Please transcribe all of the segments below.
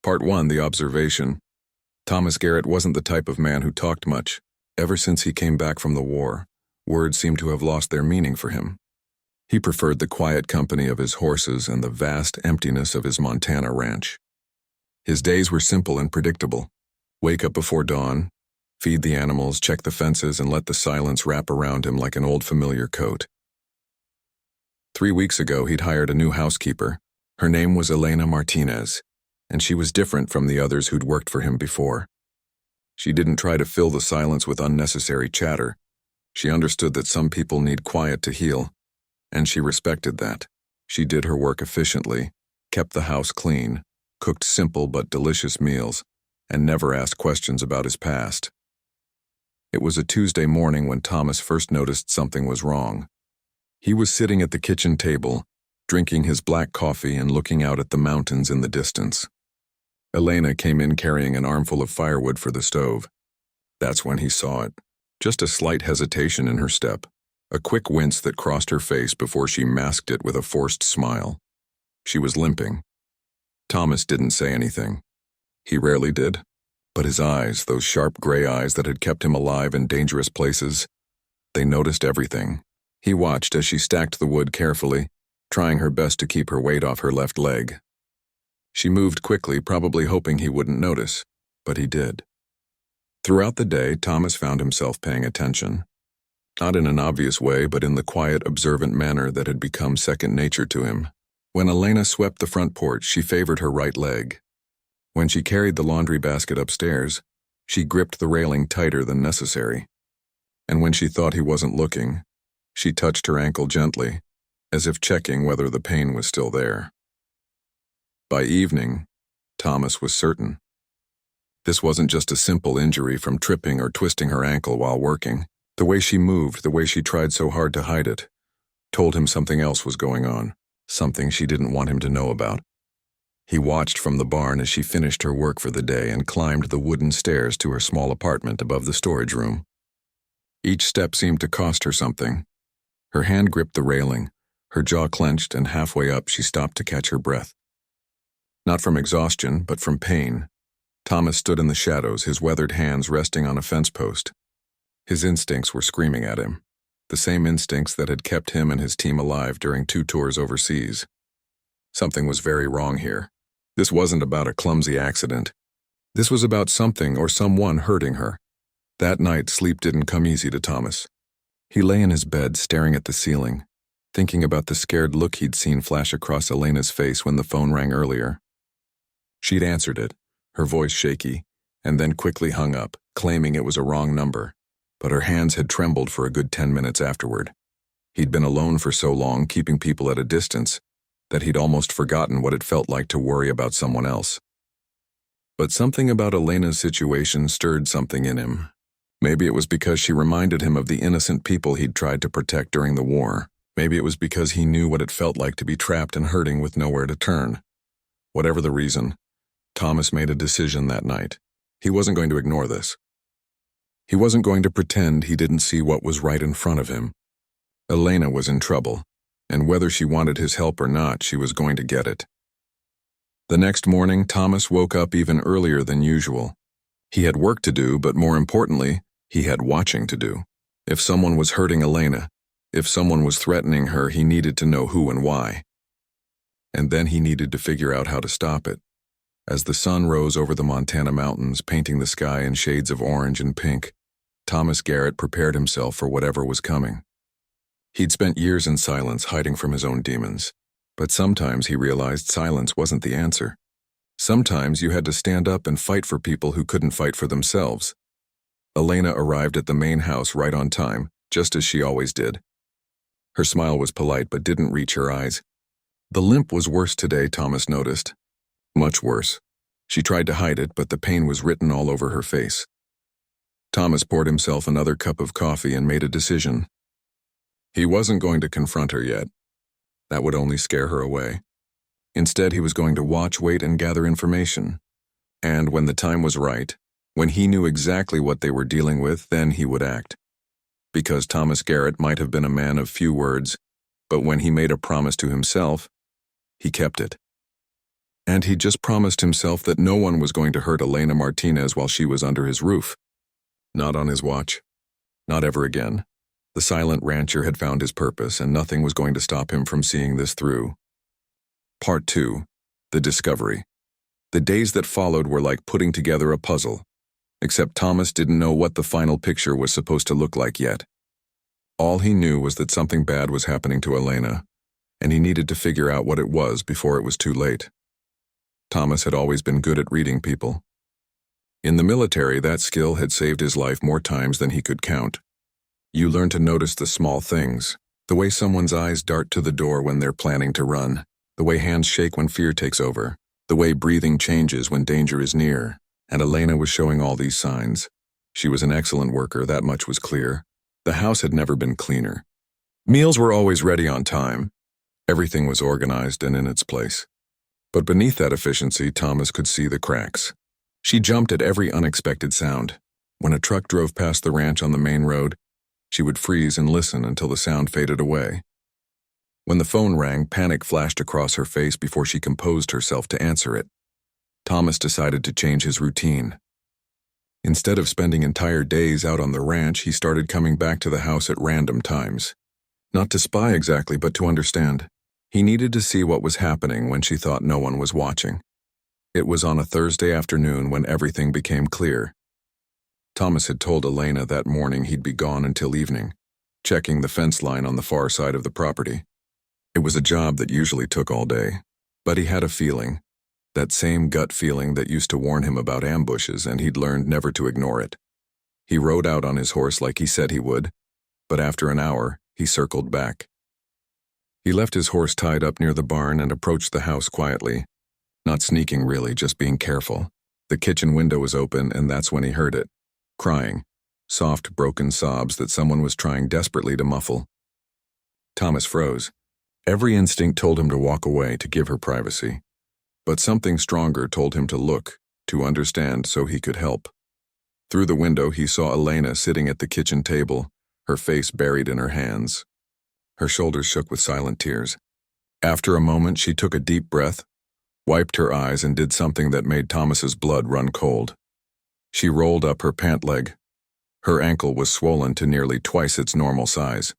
Part 1, The Observation. Thomas Garrett wasn't the type of man who talked much. Ever since he came back from the war, words seemed to have lost their meaning for him. He preferred the quiet company of his horses and the vast emptiness of his Montana ranch. His days were simple and predictable. Wake up before dawn, feed the animals, check the fences, and let the silence wrap around him like an old familiar coat. 3 weeks ago, he'd hired a new housekeeper. Her name was Elena Martinez, and she was different from the others who'd worked for him before. She didn't try to fill the silence with unnecessary chatter. She understood that some people need quiet to heal, and she respected that. She did her work efficiently, kept the house clean, cooked simple but delicious meals, and never asked questions about his past. It was a Tuesday morning when Thomas first noticed something was wrong. He was sitting at the kitchen table, drinking his black coffee and looking out at the mountains in the distance. Elena came in carrying an armful of firewood for the stove. That's when he saw it. Just a slight hesitation in her step, a quick wince that crossed her face before she masked it with a forced smile. She was limping. Thomas didn't say anything. He rarely did. But his eyes, those sharp gray eyes that had kept him alive in dangerous places, they noticed everything. He watched as she stacked the wood carefully, trying her best to keep her weight off her left leg. She moved quickly, probably hoping he wouldn't notice, but he did. Throughout the day, Thomas found himself paying attention. Not in an obvious way, but in the quiet, observant manner that had become second nature to him. When Elena swept the front porch, she favored her right leg. When she carried the laundry basket upstairs, she gripped the railing tighter than necessary. And when she thought he wasn't looking, she touched her ankle gently, as if checking whether the pain was still there. By evening, Thomas was certain. This wasn't just a simple injury from tripping or twisting her ankle while working. The way she moved, the way she tried so hard to hide it, told him something else was going on, something she didn't want him to know about. He watched from the barn as she finished her work for the day and climbed the wooden stairs to her small apartment above the storage room. Each step seemed to cost her something. Her hand gripped the railing, her jaw clenched, and halfway up she stopped to catch her breath. Not from exhaustion, but from pain. Thomas stood in the shadows, his weathered hands resting on a fence post. His instincts were screaming at him, the same instincts that had kept him and his team alive during 2 tours overseas. Something was very wrong here. This wasn't about a clumsy accident. This was about something or someone hurting her. That night, sleep didn't come easy to Thomas. He lay in his bed staring at the ceiling, thinking about the scared look he'd seen flash across Elena's face when the phone rang earlier. She'd answered it, her voice shaky, and then quickly hung up, claiming it was a wrong number. But her hands had trembled for a good 10 minutes afterward. He'd been alone for so long, keeping people at a distance, that he'd almost forgotten what it felt like to worry about someone else. But something about Elena's situation stirred something in him. Maybe it was because she reminded him of the innocent people he'd tried to protect during the war. Maybe it was because he knew what it felt like to be trapped and hurting with nowhere to turn. Whatever the reason, Thomas made a decision that night. He wasn't going to ignore this. He wasn't going to pretend he didn't see what was right in front of him. Elena was in trouble, and whether she wanted his help or not, she was going to get it. The next morning, Thomas woke up even earlier than usual. He had work to do, but more importantly, he had watching to do. If someone was hurting Elena, if someone was threatening her, he needed to know who and why. And then he needed to figure out how to stop it. As the sun rose over the Montana mountains, painting the sky in shades of orange and pink, Thomas Garrett prepared himself for whatever was coming. He'd spent years in silence, hiding from his own demons. But sometimes he realized silence wasn't the answer. Sometimes you had to stand up and fight for people who couldn't fight for themselves. Elena arrived at the main house right on time, just as she always did. Her smile was polite but didn't reach her eyes. The limp was worse today, Thomas noticed. Much worse. She tried to hide it, but the pain was written all over her face. Thomas poured himself another cup of coffee and made a decision. He wasn't going to confront her yet. That would only scare her away. Instead, he was going to watch, wait, and gather information. And when the time was right, when he knew exactly what they were dealing with, then he would act. Because Thomas Garrett might have been a man of few words, but when he made a promise to himself, he kept it. And he just promised himself that no one was going to hurt Elena Martinez while she was under his roof. Not on his watch. Not ever again. The silent rancher had found his purpose, and nothing was going to stop him from seeing this through. Part 2. The Discovery. The days that followed were like putting together a puzzle, except Thomas didn't know what the final picture was supposed to look like yet. All he knew was that something bad was happening to Elena, and he needed to figure out what it was before it was too late. Thomas had always been good at reading people. In the military, that skill had saved his life more times than he could count. You learn to notice the small things, the way someone's eyes dart to the door when they're planning to run, the way hands shake when fear takes over, the way breathing changes when danger is near, and Elena was showing all these signs. She was an excellent worker, that much was clear. The house had never been cleaner. Meals were always ready on time. Everything was organized and in its place. But beneath that efficiency, Thomas could see the cracks. She jumped at every unexpected sound. When a truck drove past the ranch on the main road, she would freeze and listen until the sound faded away. When the phone rang, panic flashed across her face before she composed herself to answer it. Thomas decided to change his routine. Instead of spending entire days out on the ranch, he started coming back to the house at random times. Not to spy exactly, but to understand. He needed to see what was happening when she thought no one was watching. It was on a Thursday afternoon when everything became clear. Thomas had told Elena that morning he'd be gone until evening, checking the fence line on the far side of the property. It was a job that usually took all day, but he had a feeling, that same gut feeling that used to warn him about ambushes, and he'd learned never to ignore it. He rode out on his horse like he said he would, but after an hour, he circled back. He left his horse tied up near the barn and approached the house quietly. Not sneaking really, just being careful. The kitchen window was open, and that's when he heard it. Crying. Soft, broken sobs that someone was trying desperately to muffle. Thomas froze. Every instinct told him to walk away, to give her privacy. But something stronger told him to look, to understand so he could help. Through the window, he saw Elena sitting at the kitchen table, her face buried in her hands. Her shoulders shook with silent tears. After a moment, she took a deep breath, wiped her eyes, and did something that made Thomas's blood run cold. She rolled up her pant leg. Her ankle was swollen to nearly twice its normal size.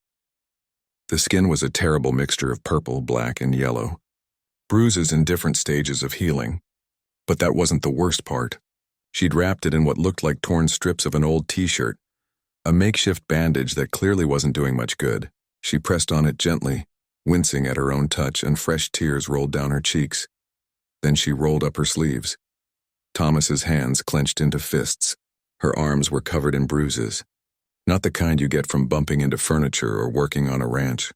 The skin was a terrible mixture of purple, black, and yellow. Bruises in different stages of healing. But that wasn't the worst part. She'd wrapped it in what looked like torn strips of an old t-shirt, a makeshift bandage that clearly wasn't doing much good. She pressed on it gently, wincing at her own touch, and fresh tears rolled down her cheeks. Then she rolled up her sleeves. Thomas's hands clenched into fists. Her arms were covered in bruises. Not the kind you get from bumping into furniture or working on a ranch.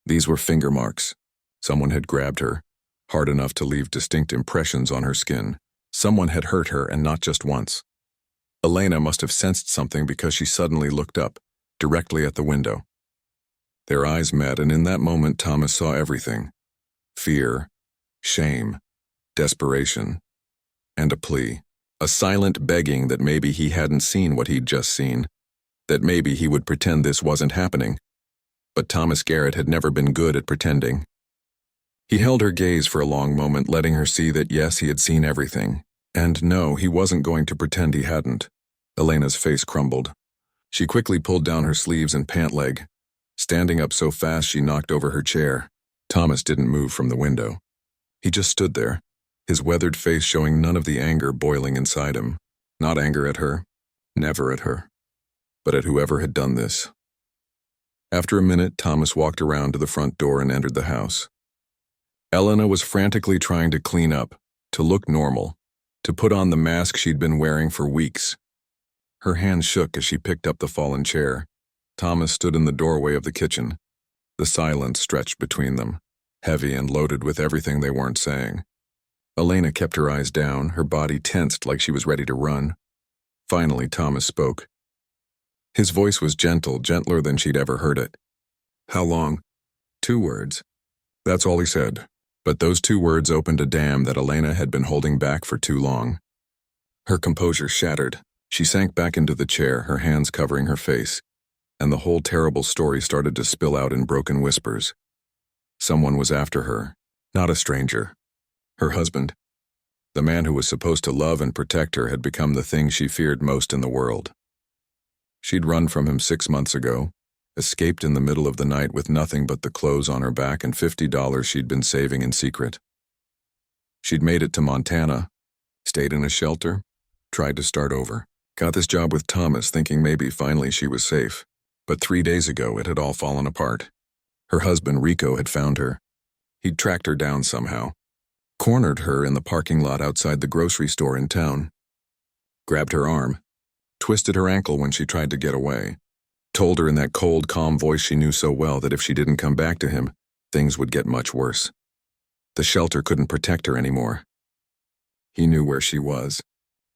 These were finger marks. Someone had grabbed her, hard enough to leave distinct impressions on her skin. Someone had hurt her, and not just once. Elena must have sensed something because she suddenly looked up, directly at the window. Their eyes met, and in that moment Thomas saw everything. Fear, shame, desperation, and a plea. A silent begging that maybe he hadn't seen what he'd just seen, that maybe he would pretend this wasn't happening. But Thomas Garrett had never been good at pretending. He held her gaze for a long moment, letting her see that yes, he had seen everything. And no, he wasn't going to pretend he hadn't. Elena's face crumbled. She quickly pulled down her sleeves and pant leg, standing up so fast she knocked over her chair. Thomas didn't move from the window. He just stood there, his weathered face showing none of the anger boiling inside him. Not anger at her, never at her, but at whoever had done this. After a minute, Thomas walked around to the front door and entered the house. Elena was frantically trying to clean up, to look normal, to put on the mask she'd been wearing for weeks. Her hands shook as she picked up the fallen chair. Thomas stood in the doorway of the kitchen. The silence stretched between them, heavy and loaded with everything they weren't saying. Elena kept her eyes down, her body tensed like she was ready to run. Finally, Thomas spoke. His voice was gentle, gentler than she'd ever heard it. "How long?" 2 words. That's all he said. But those 2 words opened a dam that Elena had been holding back for too long. Her composure shattered. She sank back into the chair, her hands covering her face, and the whole terrible story started to spill out in broken whispers. Someone was after her, not a stranger. Her husband. The man who was supposed to love and protect her had become the thing she feared most in the world. She'd run from him 6 months ago, escaped in the middle of the night with nothing but the clothes on her back and $50 she'd been saving in secret. She'd made it to Montana, stayed in a shelter, tried to start over. Got this job with Thomas thinking maybe finally she was safe. But 3 days ago it had all fallen apart. Her husband Rico had found her. He'd tracked her down somehow, cornered her in the parking lot outside the grocery store in town, grabbed her arm, twisted her ankle when she tried to get away, told her in that cold, calm voice she knew so well that if she didn't come back to him, things would get much worse. The shelter couldn't protect her anymore. He knew where she was.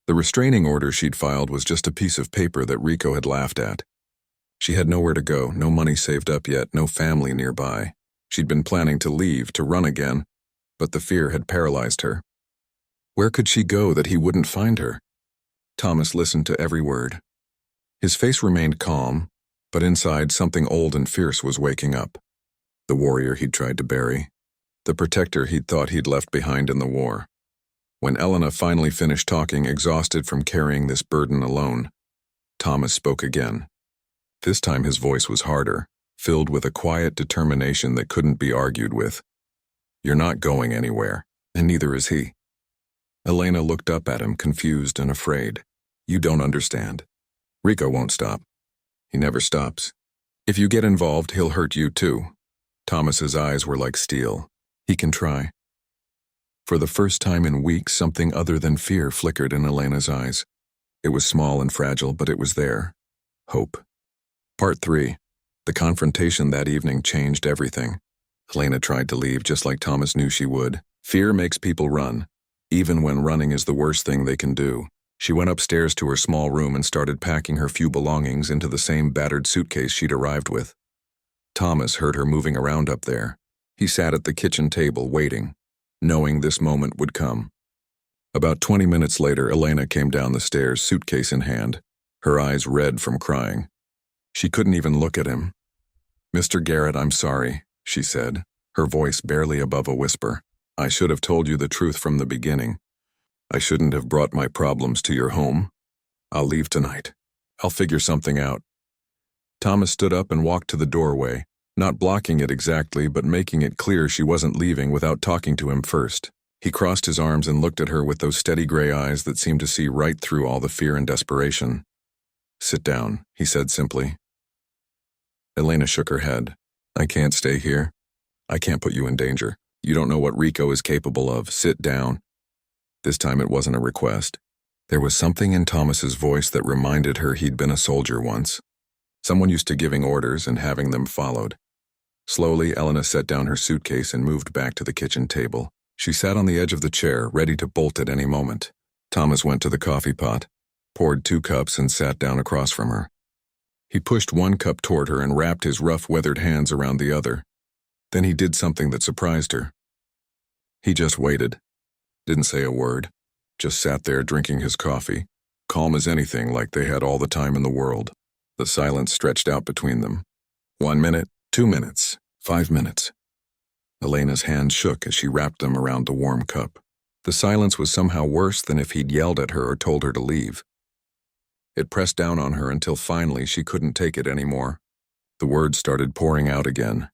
The restraining order she'd filed was just a piece of paper that Rico had laughed at. She had nowhere to go, no money saved up yet, no family nearby. She'd been planning to leave, to run again, but the fear had paralyzed her. Where could she go that he wouldn't find her? Thomas listened to every word. His face remained calm, but inside something old and fierce was waking up. The warrior he'd tried to bury, the protector he'd thought he'd left behind in the war. When Elena finally finished talking, exhausted from carrying this burden alone, Thomas spoke again. This time his voice was harder, filled with a quiet determination that couldn't be argued with. "You're not going anywhere, and neither is he." Elena looked up at him, confused and afraid. "You don't understand. Rico won't stop. He never stops. If you get involved, he'll hurt you too." Thomas's eyes were like steel. "He can try." For the first time in weeks, something other than fear flickered in Elena's eyes. It was small and fragile, but it was there. Hope. Part 3. The confrontation that evening changed everything. Elena tried to leave just like Thomas knew she would. Fear makes people run, even when running is the worst thing they can do. She went upstairs to her small room and started packing her few belongings into the same battered suitcase she'd arrived with. Thomas heard her moving around up there. He sat at the kitchen table, waiting, knowing this moment would come. About 20 minutes later, Elena came down the stairs, suitcase in hand, her eyes red from crying. She couldn't even look at him. "Mr. Garrett, I'm sorry," she said, her voice barely above a whisper. "I should have told you the truth from the beginning. I shouldn't have brought my problems to your home. I'll leave tonight. I'll figure something out." Thomas stood up and walked to the doorway, not blocking it exactly, but making it clear she wasn't leaving without talking to him first. He crossed his arms and looked at her with those steady gray eyes that seemed to see right through all the fear and desperation. "Sit down," he said simply. Elena shook her head. "I can't stay here. I can't put you in danger. You don't know what Rico is capable of. Sit down." This time it wasn't a request. There was something in Thomas's voice that reminded her he'd been a soldier once. Someone used to giving orders and having them followed. Slowly, Elena set down her suitcase and moved back to the kitchen table. She sat on the edge of the chair, ready to bolt at any moment. Thomas went to the coffee pot, poured 2 cups and sat down across from her. He pushed 1 cup toward her and wrapped his rough, weathered hands around the other. Then he did something that surprised her. He just waited. Didn't say a word. Just sat there drinking his coffee, calm as anything, like they had all the time in the world. The silence stretched out between them. 1 minute, 2 minutes, 5 minutes. Elena's hands shook as she wrapped them around the warm cup. The silence was somehow worse than if he'd yelled at her or told her to leave. It pressed down on her until finally she couldn't take it anymore. The words started pouring out again,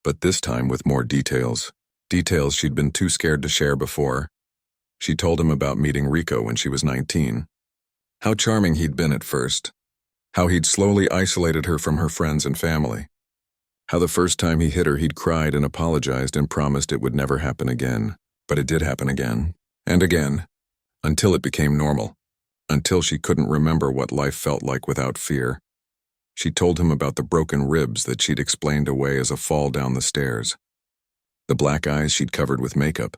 but this time with more details. Details she'd been too scared to share before. She told him about meeting Rico when she was 19. How charming he'd been at first. How he'd slowly isolated her from her friends and family. How the first time he hit her he'd cried and apologized and promised it would never happen again. But it did happen again, and again, until it became normal. Until she couldn't remember what life felt like without fear. She told him about the broken ribs that she'd explained away as a fall down the stairs. The black eyes she'd covered with makeup.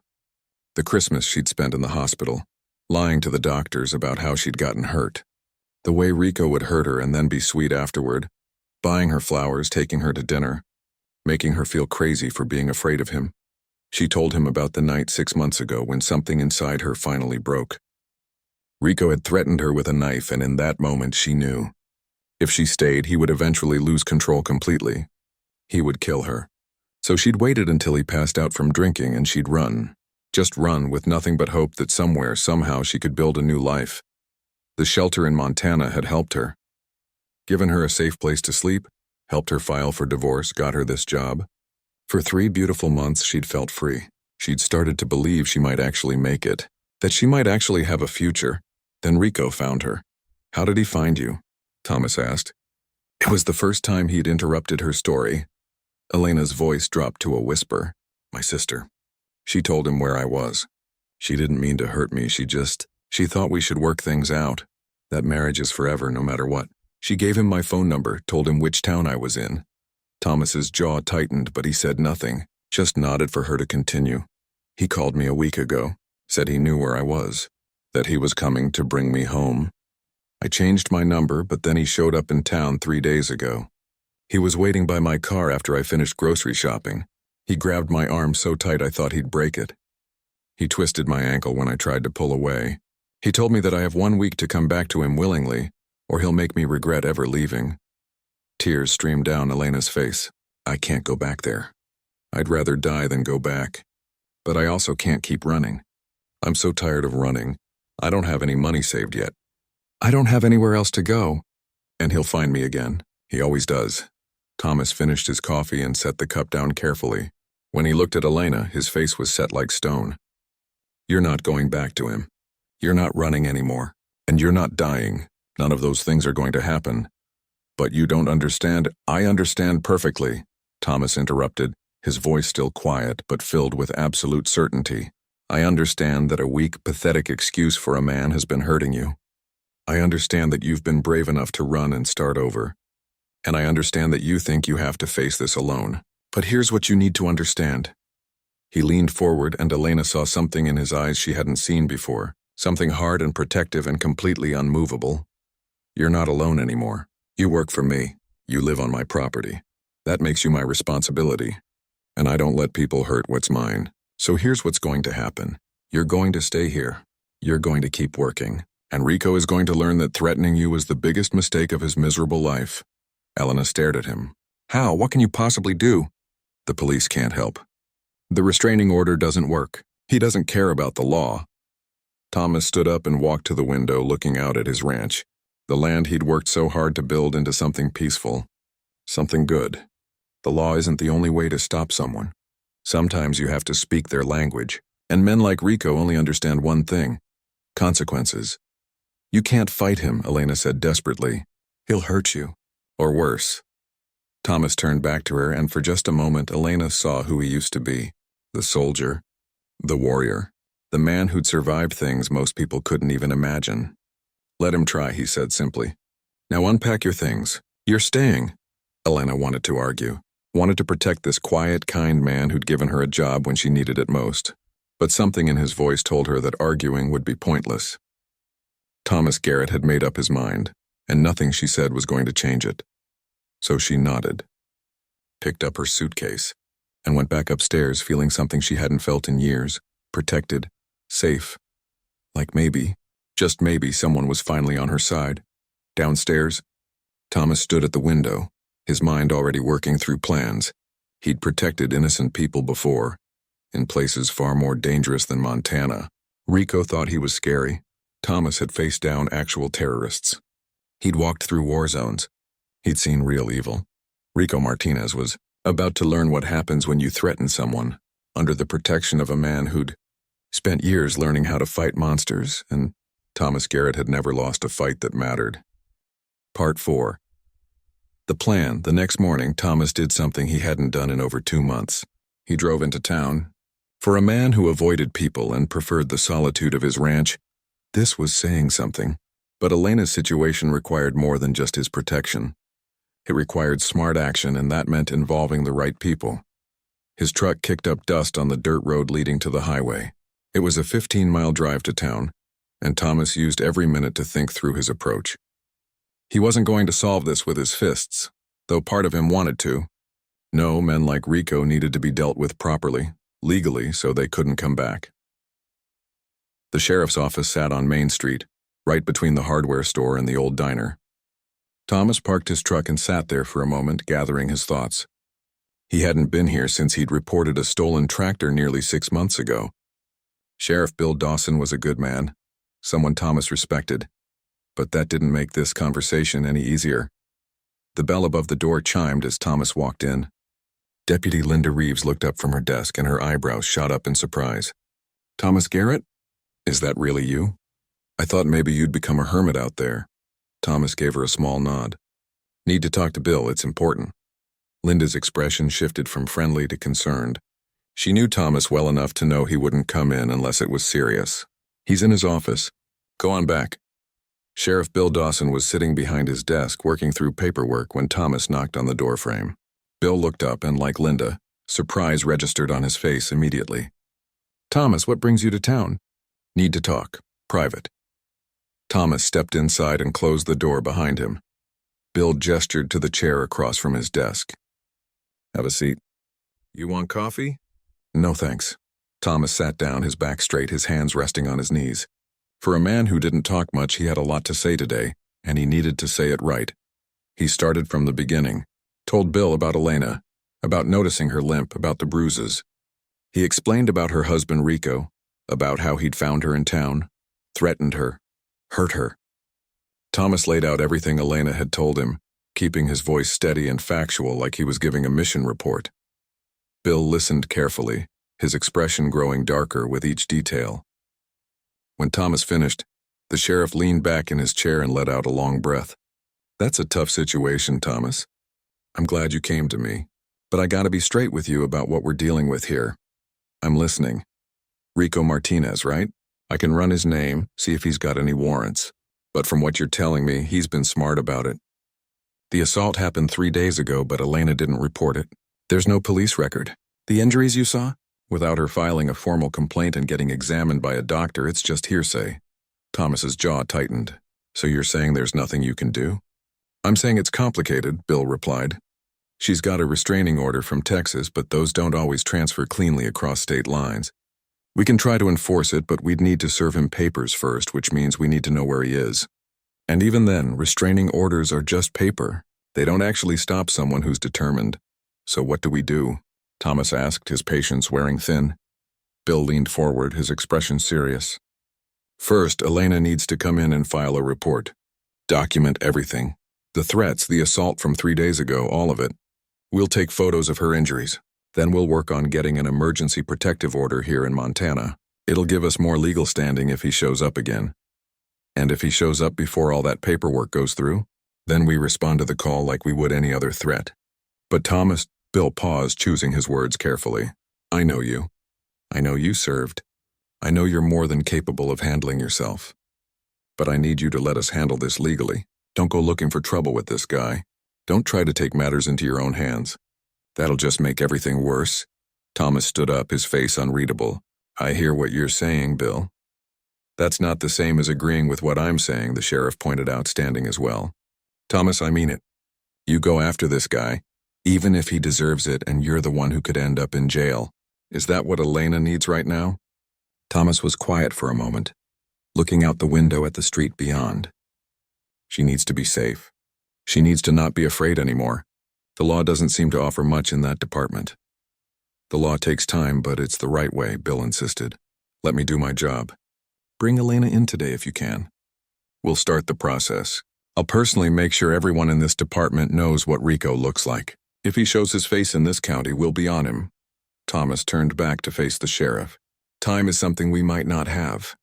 The Christmas she'd spent in the hospital, lying to the doctors about how she'd gotten hurt. The way Rico would hurt her and then be sweet afterward, buying her flowers, taking her to dinner, making her feel crazy for being afraid of him. She told him about the night 6 months ago when something inside her finally broke. Rico had threatened her with a knife, and in that moment she knew. If she stayed, he would eventually lose control completely. He would kill her. So she'd waited until he passed out from drinking and she'd run. Just run with nothing but hope that somewhere, somehow she could build a new life. The shelter in Montana had helped her. Given her a safe place to sleep, helped her file for divorce, got her this job. For 3 beautiful months she'd felt free. She'd started to believe she might actually make it, that she might actually have a future. Then Rico found her. "How did he find you?" Thomas asked. It was the first time he'd interrupted her story. Elena's voice dropped to a whisper. "My sister. She told him where I was. She didn't mean to hurt me, she thought we should work things out. That marriage is forever, no matter what. She gave him my phone number, told him which town I was in." Thomas's jaw tightened, but he said nothing, just nodded for her to continue. "He called me a week ago, said he knew where I was, that he was coming to bring me home. I changed my number, but then he showed up in town 3 days ago. He was waiting by my car after I finished grocery shopping. He grabbed my arm so tight I thought he'd break it. He twisted my ankle when I tried to pull away. He told me that I have 1 week to come back to him willingly, or he'll make me regret ever leaving." Tears streamed down Elena's face. "I can't go back there. I'd rather die than go back. But I also can't keep running. I'm so tired of running. I don't have any money saved yet. I don't have anywhere else to go. And he'll find me again. He always does." Thomas finished his coffee and set the cup down carefully. When he looked at Elena, his face was set like stone. "You're not going back to him. You're not running anymore. And you're not dying. None of those things are going to happen. But you don't understand." "I understand perfectly," Thomas interrupted, his voice still quiet but filled with absolute certainty. "I understand that a weak, pathetic excuse for a man has been hurting you. I understand that you've been brave enough to run and start over. And I understand that you think you have to face this alone. But here's what you need to understand." He leaned forward and Elena saw something in his eyes she hadn't seen before, something hard and protective and completely unmovable. "You're not alone anymore. You work for me. You live on my property. That makes you my responsibility. And I don't let people hurt what's mine. So here's what's going to happen. You're going to stay here. You're going to keep working. And Rico is going to learn that threatening you was the biggest mistake of his miserable life." Elena stared at him. "How? What can you possibly do?" "The police can't help. The restraining order doesn't work. He doesn't care about the law." Thomas stood up and walked to the window, looking out at his ranch, the land he'd worked so hard to build into something peaceful, something good. The law isn't the only way to stop someone. Sometimes you have to speak their language, and men like Rico only understand one thing: consequences. "You can't fight him," Elena said desperately. "He'll hurt you. Or worse." Thomas turned back to her, and for just a moment Elena saw who he used to be: the soldier, the warrior, the man who'd survived things most people couldn't even imagine. "Let him try," he said simply. "Now unpack your things. You're staying." Elena wanted to argue, wanted to protect this quiet, kind man who'd given her a job when she needed it most. But something in his voice told her that arguing would be pointless. Thomas Garrett had made up his mind, and nothing she said was going to change it. So she nodded, picked up her suitcase, and went back upstairs feeling something she hadn't felt in years: protected, safe. Like maybe, just maybe, someone was finally on her side. Downstairs, Thomas stood at the window, his mind already working through plans. He'd protected innocent people before, in places far more dangerous than Montana. Rico thought he was scary. Thomas had faced down actual terrorists. He'd walked through war zones. He'd seen real evil. Rico Martinez was about to learn what happens when you threaten someone, under the protection of a man who'd spent years learning how to fight monsters, and Thomas Garrett had never lost a fight that mattered. Part 4. The plan. The next morning, Thomas did something he hadn't done in over 2 months. He drove into town. For a man who avoided people and preferred the solitude of his ranch, this was saying something. But Elena's situation required more than just his protection. It required smart action, and that meant involving the right people. His truck kicked up dust on the dirt road leading to the highway. It was a 15-mile drive to town, and Thomas used every minute to think through his approach. He wasn't going to solve this with his fists, though part of him wanted to. No, men like Rico needed to be dealt with properly, legally, so they couldn't come back. The sheriff's office sat on Main Street, right between the hardware store and the old diner. Thomas parked his truck and sat there for a moment, gathering his thoughts. He hadn't been here since he'd reported a stolen tractor nearly 6 months ago. Sheriff Bill Dawson was a good man, someone Thomas respected, but that didn't make this conversation any easier. The bell above the door chimed as Thomas walked in. Deputy Linda Reeves looked up from her desk and her eyebrows shot up in surprise. "Thomas Garrett? Is that really you? I thought maybe you'd become a hermit out there." Thomas gave her a small nod. "Need to talk to Bill, it's important." Linda's expression shifted from friendly to concerned. She knew Thomas well enough to know he wouldn't come in unless it was serious. "He's in his office. Go on back." Sheriff Bill Dawson was sitting behind his desk working through paperwork when Thomas knocked on the doorframe. Bill looked up and, like Linda, surprise registered on his face immediately. "Thomas, what brings you to town?" "Need to talk. Private." Thomas stepped inside and closed the door behind him. Bill gestured to the chair across from his desk. "Have a seat." "You want coffee?" "No, thanks." Thomas sat down, his back straight, his hands resting on his knees. For a man who didn't talk much, he had a lot to say today, and he needed to say it right. He started from the beginning, told Bill about Elena, about noticing her limp, about the bruises. He explained about her husband Rico, about how he'd found her in town, threatened her, hurt her. Thomas laid out everything Elena had told him, keeping his voice steady and factual like he was giving a mission report. Bill listened carefully, his expression growing darker with each detail. When Thomas finished, the sheriff leaned back in his chair and let out a long breath. "That's a tough situation, Thomas. I'm glad you came to me, but I gotta be straight with you about what we're dealing with here. I'm listening. Rico Martinez, right? I can run his name, see if he's got any warrants. But from what you're telling me, he's been smart about it. The assault happened 3 days ago, but Elena didn't report it. There's no police record. The injuries you saw? Without her filing a formal complaint and getting examined by a doctor, it's just hearsay." Thomas's jaw tightened. "So you're saying there's nothing you can do?" "I'm saying it's complicated," Bill replied. "She's got a restraining order from Texas, but those don't always transfer cleanly across state lines. We can try to enforce it, but we'd need to serve him papers first, which means we need to know where he is. And even then, restraining orders are just paper. They don't actually stop someone who's determined. So what do we do?" Thomas asked, his patience wearing thin. Bill leaned forward, his expression serious. "First, Elena needs to come in and file a report. Document everything. The threats, the assault from 3 days ago, all of it. We'll take photos of her injuries. Then we'll work on getting an emergency protective order here in Montana. It'll give us more legal standing if he shows up again. And if he shows up before all that paperwork goes through, then we respond to the call like we would any other threat." "But Thomas," Bill paused, choosing his words carefully. "I know you. I know you served. I know you're more than capable of handling yourself. But I need you to let us handle this legally. Don't go looking for trouble with this guy. Don't try to take matters into your own hands. That'll just make everything worse." Thomas stood up, his face unreadable. "I hear what you're saying, Bill." "That's not the same as agreeing with what I'm saying," the sheriff pointed out, standing as well. "Thomas, I mean it. You go after this guy, even if he deserves it and you're the one who could end up in jail. Is that what Elena needs right now?" Thomas was quiet for a moment, looking out the window at the street beyond. "She needs to be safe. She needs to not be afraid anymore. The law doesn't seem to offer much in that department." "The law takes time, but it's the right way," Bill insisted. "Let me do my job. Bring Elena in today if you can. We'll start the process. I'll personally make sure everyone in this department knows what Rico looks like. If he shows his face in this county, we'll be on him." Thomas turned back to face the sheriff. "Time is something we might not have."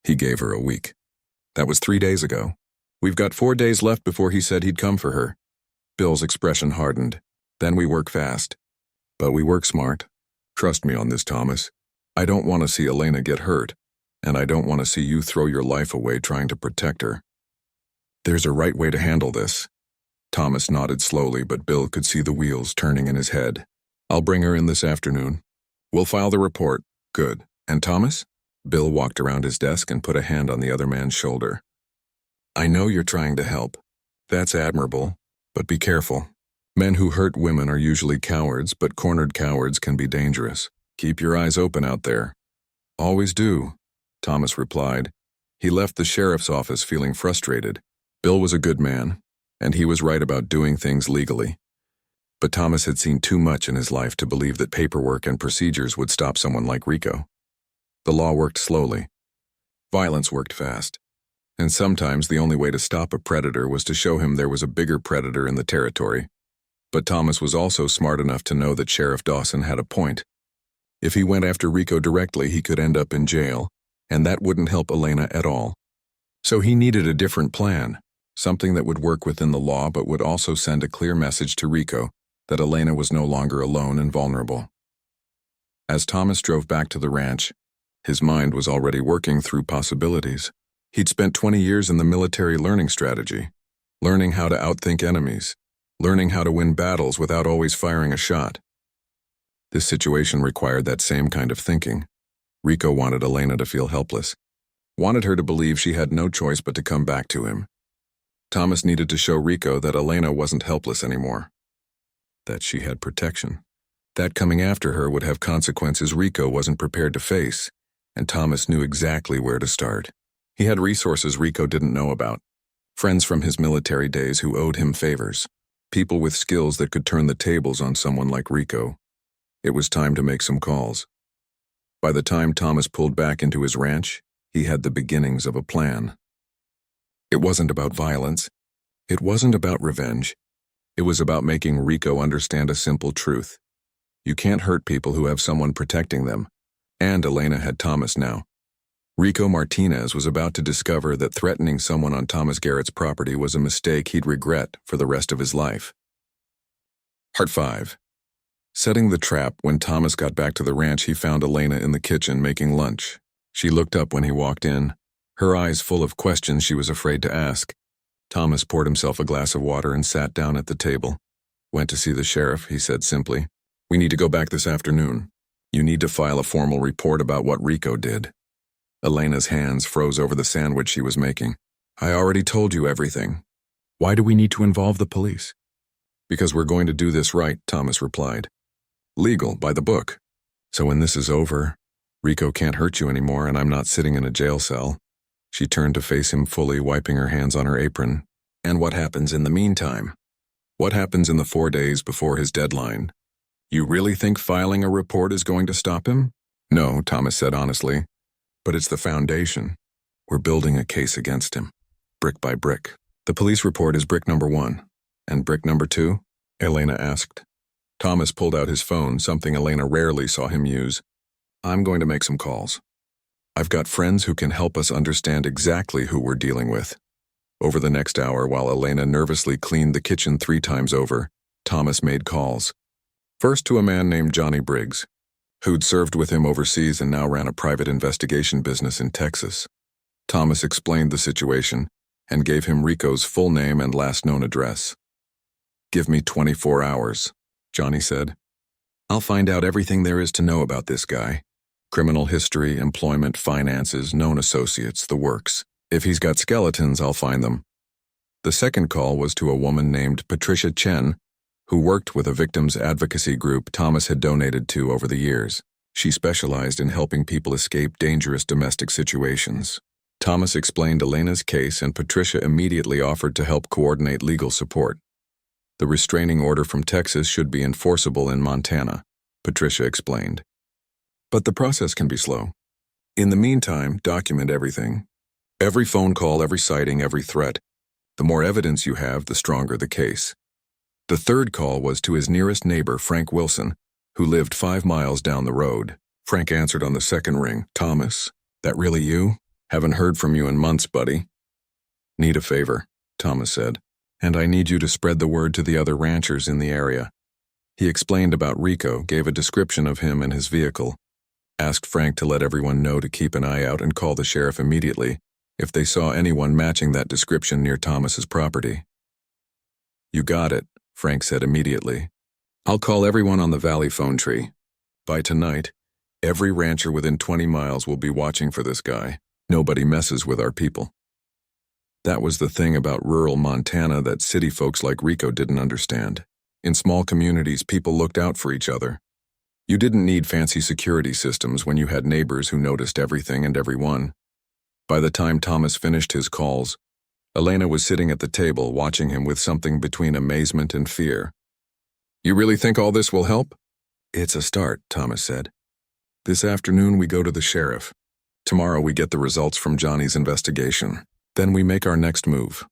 He gave her a week. "That was 3 days ago. We've got 4 days left before he said he'd come for her." Bill's expression hardened. "Then we work fast. But we work smart. Trust me on this, Thomas. I don't want to see Elena get hurt, and I don't want to see you throw your life away trying to protect her. There's a right way to handle this." Thomas nodded slowly, but Bill could see the wheels turning in his head. "I'll bring her in this afternoon. We'll file the report." "Good. And Thomas?" Bill walked around his desk and put a hand on the other man's shoulder. "I know you're trying to help. That's admirable, but be careful. Men who hurt women are usually cowards, but cornered cowards can be dangerous. Keep your eyes open out there." "Always do," Thomas replied. He left the sheriff's office feeling frustrated. Bill was a good man, and he was right about doing things legally. But Thomas had seen too much in his life to believe that paperwork and procedures would stop someone like Rico. The law worked slowly. Violence worked fast. And sometimes the only way to stop a predator was to show him there was a bigger predator in the territory. But Thomas was also smart enough to know that Sheriff Dawson had a point. If he went after Rico directly, he could end up in jail, and that wouldn't help Elena at all. So he needed a different plan, something that would work within the law but would also send a clear message to Rico that Elena was no longer alone and vulnerable. As Thomas drove back to the ranch, his mind was already working through possibilities. He'd spent 20 years in the military learning strategy, learning how to outthink enemies, learning how to win battles without always firing a shot. This situation required that same kind of thinking. Rico wanted Elena to feel helpless, wanted her to believe she had no choice but to come back to him. Thomas needed to show Rico that Elena wasn't helpless anymore, that she had protection, that coming after her would have consequences Rico wasn't prepared to face, and Thomas knew exactly where to start. He had resources Rico didn't know about, friends from his military days who owed him favors, people with skills that could turn the tables on someone like Rico. It was time to make some calls. By the time Thomas pulled back into his ranch, he had the beginnings of a plan. It wasn't about violence. It wasn't about revenge. It was about making Rico understand a simple truth. You can't hurt people who have someone protecting them, and Elena had Thomas now. Rico Martinez was about to discover that threatening someone on Thomas Garrett's property was a mistake he'd regret for the rest of his life. Part 5. Setting the trap. When Thomas got back to the ranch, he found Elena in the kitchen making lunch. She looked up when he walked in, her eyes full of questions she was afraid to ask. Thomas poured himself a glass of water and sat down at the table. "Went to see the sheriff," he said simply. "We need to go back this afternoon. You need to file a formal report about what Rico did." Elena's hands froze over the sandwich she was making. "I already told you everything. Why do we need to involve the police?" "Because we're going to do this right," Thomas replied. "Legal, by the book. So when this is over, Rico can't hurt you anymore and I'm not sitting in a jail cell." She turned to face him fully, wiping her hands on her apron. "And what happens in the meantime? What happens in the 4 days before his deadline? You really think filing a report is going to stop him?" "No," Thomas said honestly. "But it's the foundation. We're building a case against him, brick by brick." "The police report is brick number 1. And brick number 2? Elena asked. Thomas pulled out his phone, something Elena rarely saw him use. "I'm going to make some calls. I've got friends who can help us understand exactly who we're dealing with." Over the next hour, while Elena nervously cleaned the kitchen 3 times over, Thomas made calls. First to a man named Johnny Briggs, who'd served with him overseas and now ran a private investigation business in Texas. Thomas explained the situation and gave him Rico's full name and last known address. "Give me 24 hours, Johnny said. "I'll find out everything there is to know about this guy. Criminal history, employment, finances, known associates, the works. If he's got skeletons, I'll find them." The second call was to a woman named Patricia Chen, who worked with a victims advocacy group Thomas had donated to over the years. She specialized in helping people escape dangerous domestic situations. Thomas explained Elena's case, and Patricia immediately offered to help coordinate legal support. "The restraining order from Texas should be enforceable in Montana," Patricia explained. "But the process can be slow. In the meantime, document everything. Every phone call, every sighting, every threat. The more evidence you have, the stronger the case." The third call was to his nearest neighbor, Frank Wilson, who lived 5 miles down the road. Frank answered on the second ring. "Thomas, that really you? Haven't heard from you in months, buddy." "Need a favor," Thomas said, "and I need you to spread the word to the other ranchers in the area." He explained about Rico, gave a description of him and his vehicle, asked Frank to let everyone know to keep an eye out and call the sheriff immediately if they saw anyone matching that description near Thomas's property. "You got it," Frank said immediately. "I'll call everyone on the Valley phone tree. By tonight, every rancher within 20 miles will be watching for this guy. Nobody messes with our people." That was the thing about rural Montana that city folks like Rico didn't understand. In small communities, people looked out for each other. You didn't need fancy security systems when you had neighbors who noticed everything and everyone. By the time Thomas finished his calls, Elena was sitting at the table watching him with something between amazement and fear. "You really think all this will help?" "It's a start," Thomas said. This afternoon we go to the sheriff. Tomorrow we get the results from Johnny's investigation. Then we make our next move.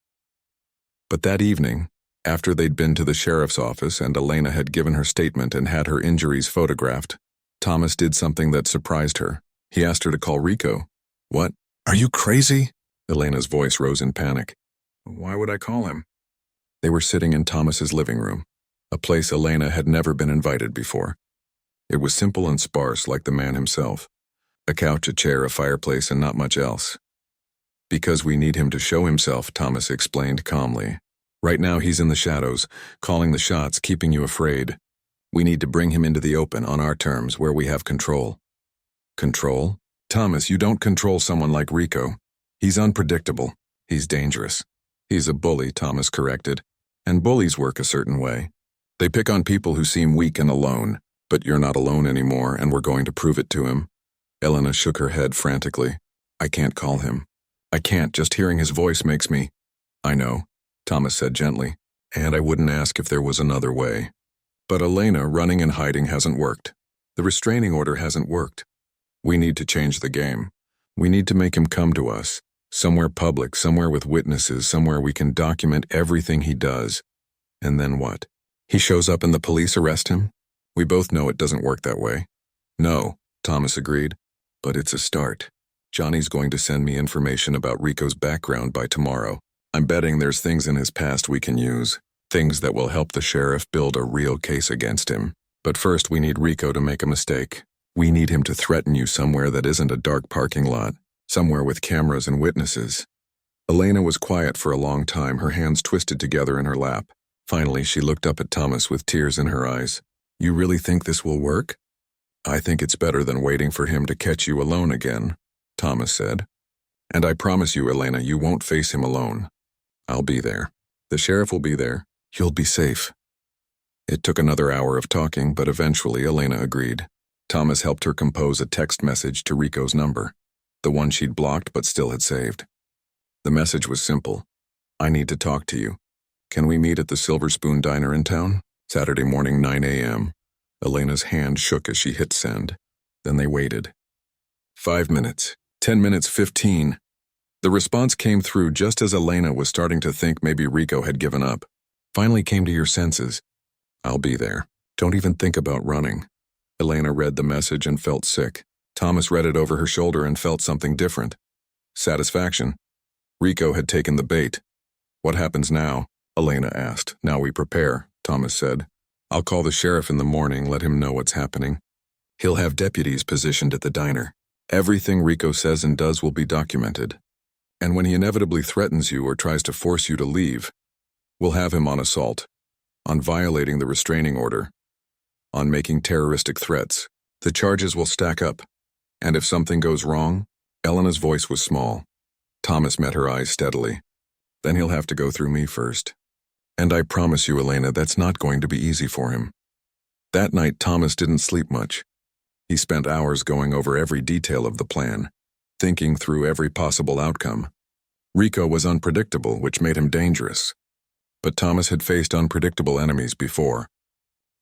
But that evening, after they'd been to the sheriff's office and Elena had given her statement and had her injuries photographed, Thomas did something that surprised her. He asked her to call Rico. What? Are you crazy? Elena's voice rose in panic. Why would I call him? They were sitting in Thomas's living room, a place Elena had never been invited before. It was simple and sparse like the man himself. A couch, a chair, a fireplace, and not much else. Because we need him to show himself, Thomas explained calmly. Right now he's in the shadows, calling the shots, keeping you afraid. We need to bring him into the open on our terms, where we have control. Control? Thomas, you don't control someone like Rico. He's unpredictable. He's dangerous. He's a bully, Thomas corrected. And bullies work a certain way. They pick on people who seem weak and alone. But you're not alone anymore, and we're going to prove it to him. Elena shook her head frantically. I can't call him. I can't. Just hearing his voice makes me... I know, Thomas said gently, and I wouldn't ask if there was another way. But Elena, running and hiding hasn't worked. The restraining order hasn't worked. We need to change the game. We need to make him come to us. Somewhere public, somewhere with witnesses, somewhere we can document everything he does. And then what? He shows up and the police arrest him? We both know it doesn't work that way. No, Thomas agreed. But it's a start. Johnny's going to send me information about Rico's background by tomorrow. I'm betting there's things in his past we can use. Things that will help the sheriff build a real case against him. But first we need Rico to make a mistake. We need him to threaten you somewhere that isn't a dark parking lot. Somewhere with cameras and witnesses. Elena was quiet for a long time, her hands twisted together in her lap. Finally, she looked up at Thomas with tears in her eyes. You really think this will work? I think it's better than waiting for him to catch you alone again, Thomas said. And I promise you, Elena, you won't face him alone. I'll be there. The sheriff will be there. You'll be safe. It took another hour of talking, but eventually Elena agreed. Thomas helped her compose a text message to Rico's number, the one she'd blocked but still had saved. The message was simple. I need to talk to you. Can we meet at the Silver Spoon Diner in town? Saturday morning, 9 a.m. Elena's hand shook as she hit send. Then they waited. 5 minutes. 10 minutes, 15. The response came through just as Elena was starting to think maybe Rico had given up. Finally came to your senses. I'll be there. Don't even think about running. Elena read the message and felt sick. Thomas read it over her shoulder and felt something different. Satisfaction. Rico had taken the bait. What happens now? Elena asked. Now we prepare, Thomas said. I'll call the sheriff in the morning, let him know what's happening. He'll have deputies positioned at the diner. Everything Rico says and does will be documented. And when he inevitably threatens you or tries to force you to leave, we'll have him on assault, on violating the restraining order, on making terroristic threats. The charges will stack up. And if something goes wrong, Elena's voice was small. Thomas met her eyes steadily. Then he'll have to go through me first. And I promise you, Elena, that's not going to be easy for him. That night, Thomas didn't sleep much. He spent hours going over every detail of the plan, thinking through every possible outcome. Rico was unpredictable, which made him dangerous. But Thomas had faced unpredictable enemies before.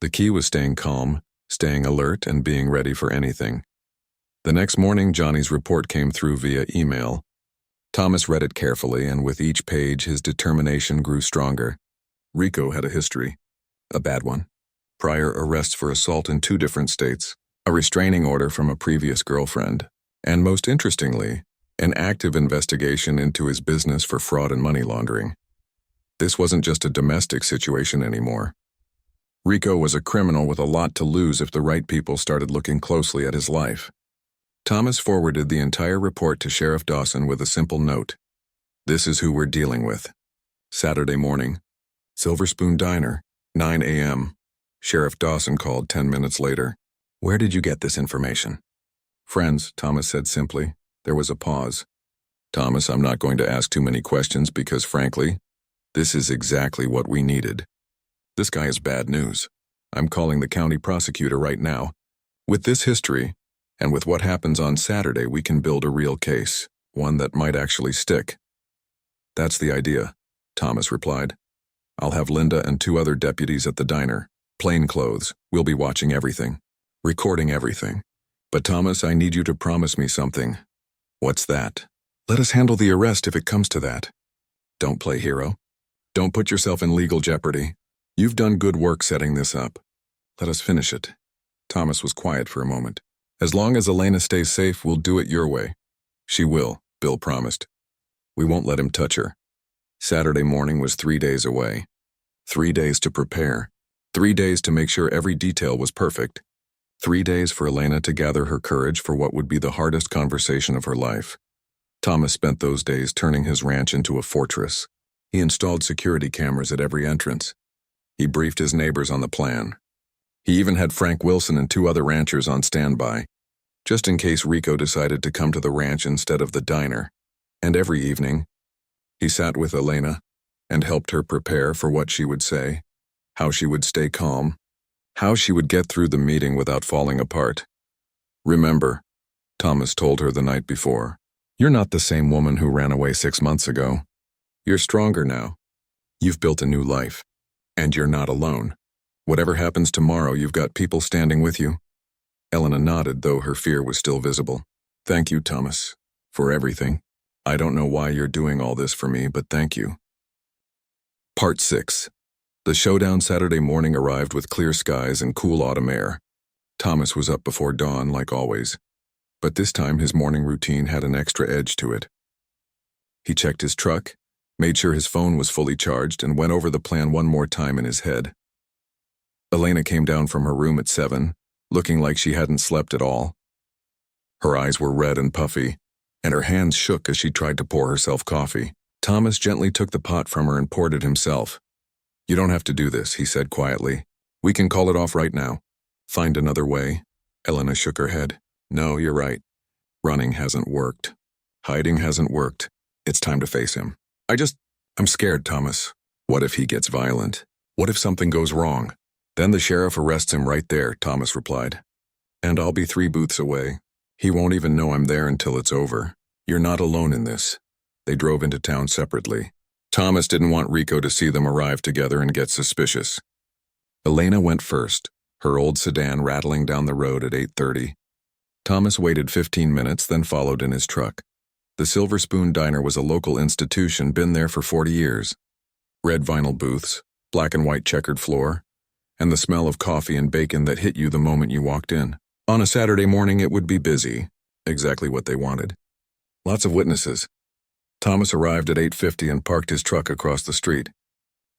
The key was staying calm, staying alert, and being ready for anything. The next morning, Johnny's report came through via email. Thomas read it carefully, and with each page, his determination grew stronger. Rico had a history, a bad one. Prior arrests for assault in 2 different states, a restraining order from a previous girlfriend, and most interestingly, an active investigation into his business for fraud and money laundering. This wasn't just a domestic situation anymore. Rico was a criminal with a lot to lose if the right people started looking closely at his life. Thomas forwarded the entire report to Sheriff Dawson with a simple note. This is who we're dealing with. Saturday morning. Silver Spoon Diner, 9 a.m. Sheriff Dawson called 10 minutes later. Where did you get this information? Friends, Thomas said simply. There was a pause. Thomas, I'm not going to ask too many questions because, frankly, this is exactly what we needed. This guy is bad news. I'm calling the county prosecutor right now. With this history, and with what happens on Saturday, we can build a real case, one that might actually stick. That's the idea, Thomas replied. I'll have Linda and 2 other deputies at the diner. Plain clothes. We'll be watching everything. Recording everything. But Thomas, I need you to promise me something. What's that? Let us handle the arrest if it comes to that. Don't play hero. Don't put yourself in legal jeopardy. You've done good work setting this up. Let us finish it. Thomas was quiet for a moment. As long as Elena stays safe, we'll do it your way. She will, Bill promised. We won't let him touch her. Saturday morning was 3 days away. 3 days to prepare. 3 days to make sure every detail was perfect. 3 days for Elena to gather her courage for what would be the hardest conversation of her life. Thomas spent those days turning his ranch into a fortress. He installed security cameras at every entrance. He briefed his neighbors on the plan. He even had Frank Wilson and 2 other ranchers on standby, just in case Rico decided to come to the ranch instead of the diner. And every evening, he sat with Elena and helped her prepare for what she would say, how she would stay calm, how she would get through the meeting without falling apart. Remember, Thomas told her the night before, you're not the same woman who ran away 6 months ago. You're stronger now. You've built a new life. And you're not alone. Whatever happens tomorrow, you've got people standing with you. Elena nodded, though her fear was still visible. Thank you, Thomas, for everything. I don't know why you're doing all this for me, but thank you. Part 6. The showdown Saturday morning arrived with clear skies and cool autumn air. Thomas was up before dawn, like always. But this time his morning routine had an extra edge to it. He checked his truck, made sure his phone was fully charged, and went over the plan one more time in his head. Elena came down from her room at 7, looking like she hadn't slept at all. Her eyes were red and puffy, and her hands shook as she tried to pour herself coffee. Thomas gently took the pot from her and poured it himself. You don't have to do this, he said quietly. We can call it off right now. Find another way. Elena shook her head. No, you're right. Running hasn't worked. Hiding hasn't worked. It's time to face him. I'm scared, Thomas. What if he gets violent? What if something goes wrong? Then the sheriff arrests him right there, Thomas replied. And I'll be 3 booths away. He won't even know I'm there until it's over. You're not alone in this. They drove into town separately. Thomas didn't want Rico to see them arrive together and get suspicious. Elena went first, her old sedan rattling down the road at 8:30. Thomas waited 15 minutes, then followed in his truck. The Silver Spoon Diner was a local institution, been there for 40 years. Red vinyl booths, black and white checkered floor, and the smell of coffee and bacon that hit you the moment you walked in. On a Saturday morning, it would be busy. Exactly what they wanted. Lots of witnesses. Thomas arrived at 8:50 and parked his truck across the street.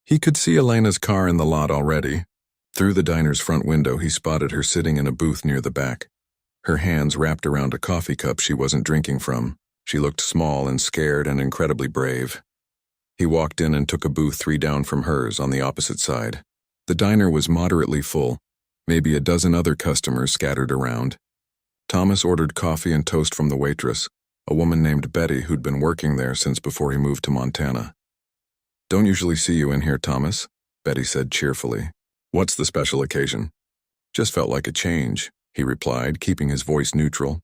He could see Elena's car in the lot already. Through the diner's front window, he spotted her sitting in a booth near the back. Her hands wrapped around a coffee cup she wasn't drinking from. She looked small and scared and incredibly brave. He walked in and took a booth 3 down from hers on the opposite side. The diner was moderately full, maybe a dozen other customers scattered around. Thomas ordered coffee and toast from the waitress, a woman named Betty who'd been working there since before he moved to Montana. Don't usually see you in here, Thomas, Betty said cheerfully. What's the special occasion? Just felt like a change, he replied, keeping his voice neutral.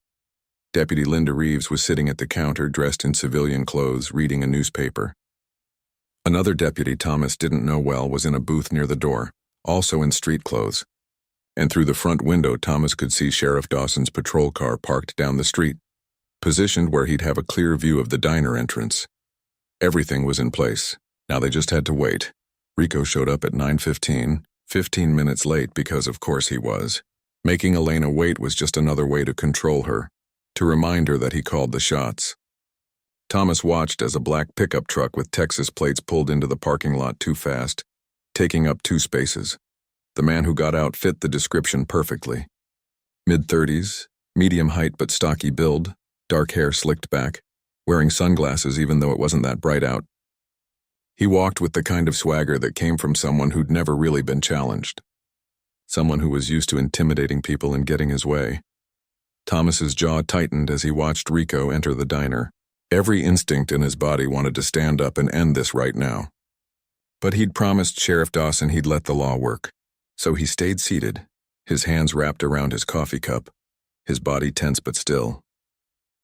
Deputy Linda Reeves was sitting at the counter dressed in civilian clothes, reading a newspaper. Another deputy Thomas didn't know well was in a booth near the door, also in street clothes. And through the front window, Thomas could see Sheriff Dawson's patrol car parked down the street, positioned where he'd have a clear view of the diner entrance. Everything was in place. Now they just had to wait. Rico showed up at 9:15, 15 minutes late because of course he was. Making Elena wait was just another way to control her, to remind her that he called the shots. Thomas watched as a black pickup truck with Texas plates pulled into the parking lot too fast, taking up 2 spaces. The man who got out fit the description perfectly. Mid-30s, medium height but stocky build, dark hair slicked back, wearing sunglasses even though it wasn't that bright out. He walked with the kind of swagger that came from someone who'd never really been challenged. Someone who was used to intimidating people and getting his way. Thomas's jaw tightened as he watched Rico enter the diner. Every instinct in his body wanted to stand up and end this right now. But he'd promised Sheriff Dawson he'd let the law work. So he stayed seated, his hands wrapped around his coffee cup, his body tense but still.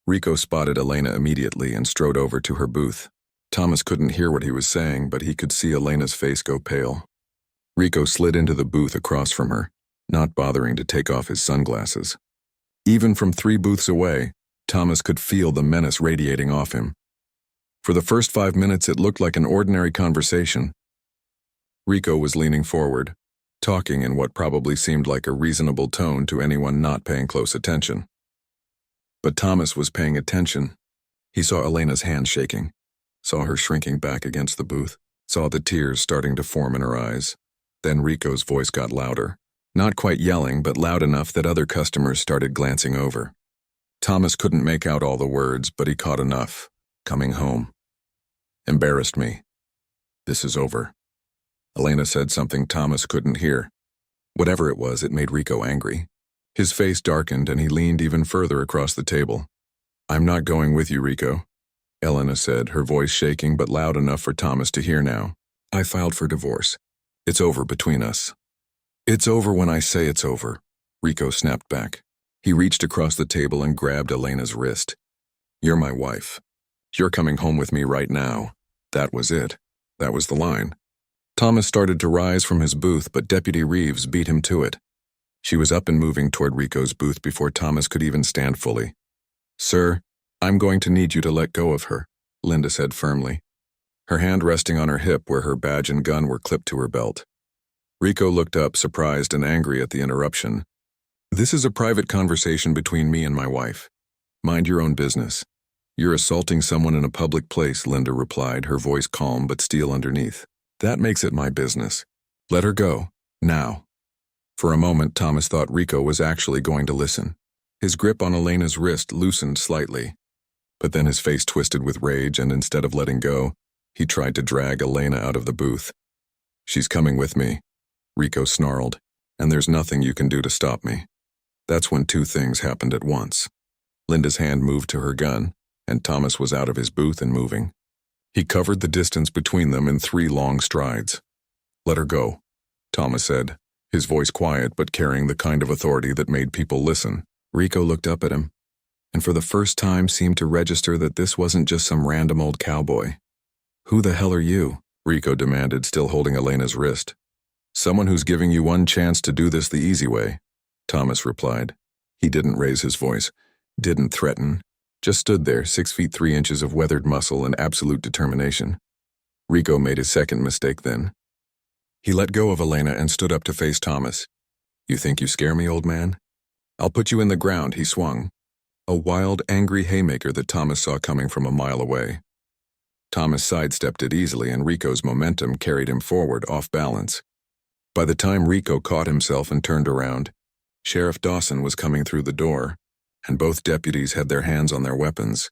Rico spotted Elena immediately and strode over to her booth. Thomas couldn't hear what he was saying, but he could see Elena's face go pale. Rico slid into the booth across from her, not bothering to take off his sunglasses. Even from 3 booths away, Thomas could feel the menace radiating off him. For the first 5 minutes, it looked like an ordinary conversation. Rico was leaning forward, talking in what probably seemed like a reasonable tone to anyone not paying close attention. But Thomas was paying attention. He saw Elena's hand shaking, saw her shrinking back against the booth, saw the tears starting to form in her eyes. Then Rico's voice got louder, not quite yelling, but loud enough that other customers started glancing over. Thomas couldn't make out all the words, but he caught enough. Coming home. Embarrassed me. This is over. Elena said something Thomas couldn't hear. Whatever it was, it made Rico angry. His face darkened and he leaned even further across the table. I'm not going with you, Rico, Elena said, her voice shaking but loud enough for Thomas to hear now. I filed for divorce. It's over between us. It's over when I say it's over, Rico snapped back. He reached across the table and grabbed Elena's wrist. You're my wife. You're coming home with me right now. That was it. That was the line. Thomas started to rise from his booth, but Deputy Reeves beat him to it. She was up and moving toward Rico's booth before Thomas could even stand fully. Sir, I'm going to need you to let go of her, Linda said firmly, her hand resting on her hip where her badge and gun were clipped to her belt. Rico looked up, surprised and angry at the interruption. This is a private conversation between me and my wife. Mind your own business. You're assaulting someone in a public place, Linda replied, her voice calm but steel underneath. That makes it my business. Let her go, now. For a moment, Thomas thought Rico was actually going to listen. His grip on Elena's wrist loosened slightly. But then his face twisted with rage, and instead of letting go, he tried to drag Elena out of the booth. She's coming with me, Rico snarled, and there's nothing you can do to stop me. That's when 2 things happened at once. Linda's hand moved to her gun, and Thomas was out of his booth and moving. He covered the distance between them in 3 long strides. Let her go, Thomas said, his voice quiet but carrying the kind of authority that made people listen. Rico looked up at him, and for the first time seemed to register that this wasn't just some random old cowboy. Who the hell are you? Rico demanded, still holding Elena's wrist. Someone who's giving you one chance to do this the easy way, Thomas replied. He didn't raise his voice, didn't threaten, just stood there, 6 feet 3 inches of weathered muscle and absolute determination. Rico made his second mistake then. He let go of Elena and stood up to face Thomas. You think you scare me, old man? I'll put you in the ground, he swung. A wild, angry haymaker that Thomas saw coming from a mile away. Thomas sidestepped it easily, and Rico's momentum carried him forward, off balance. By the time Rico caught himself and turned around, Sheriff Dawson was coming through the door, and both deputies had their hands on their weapons.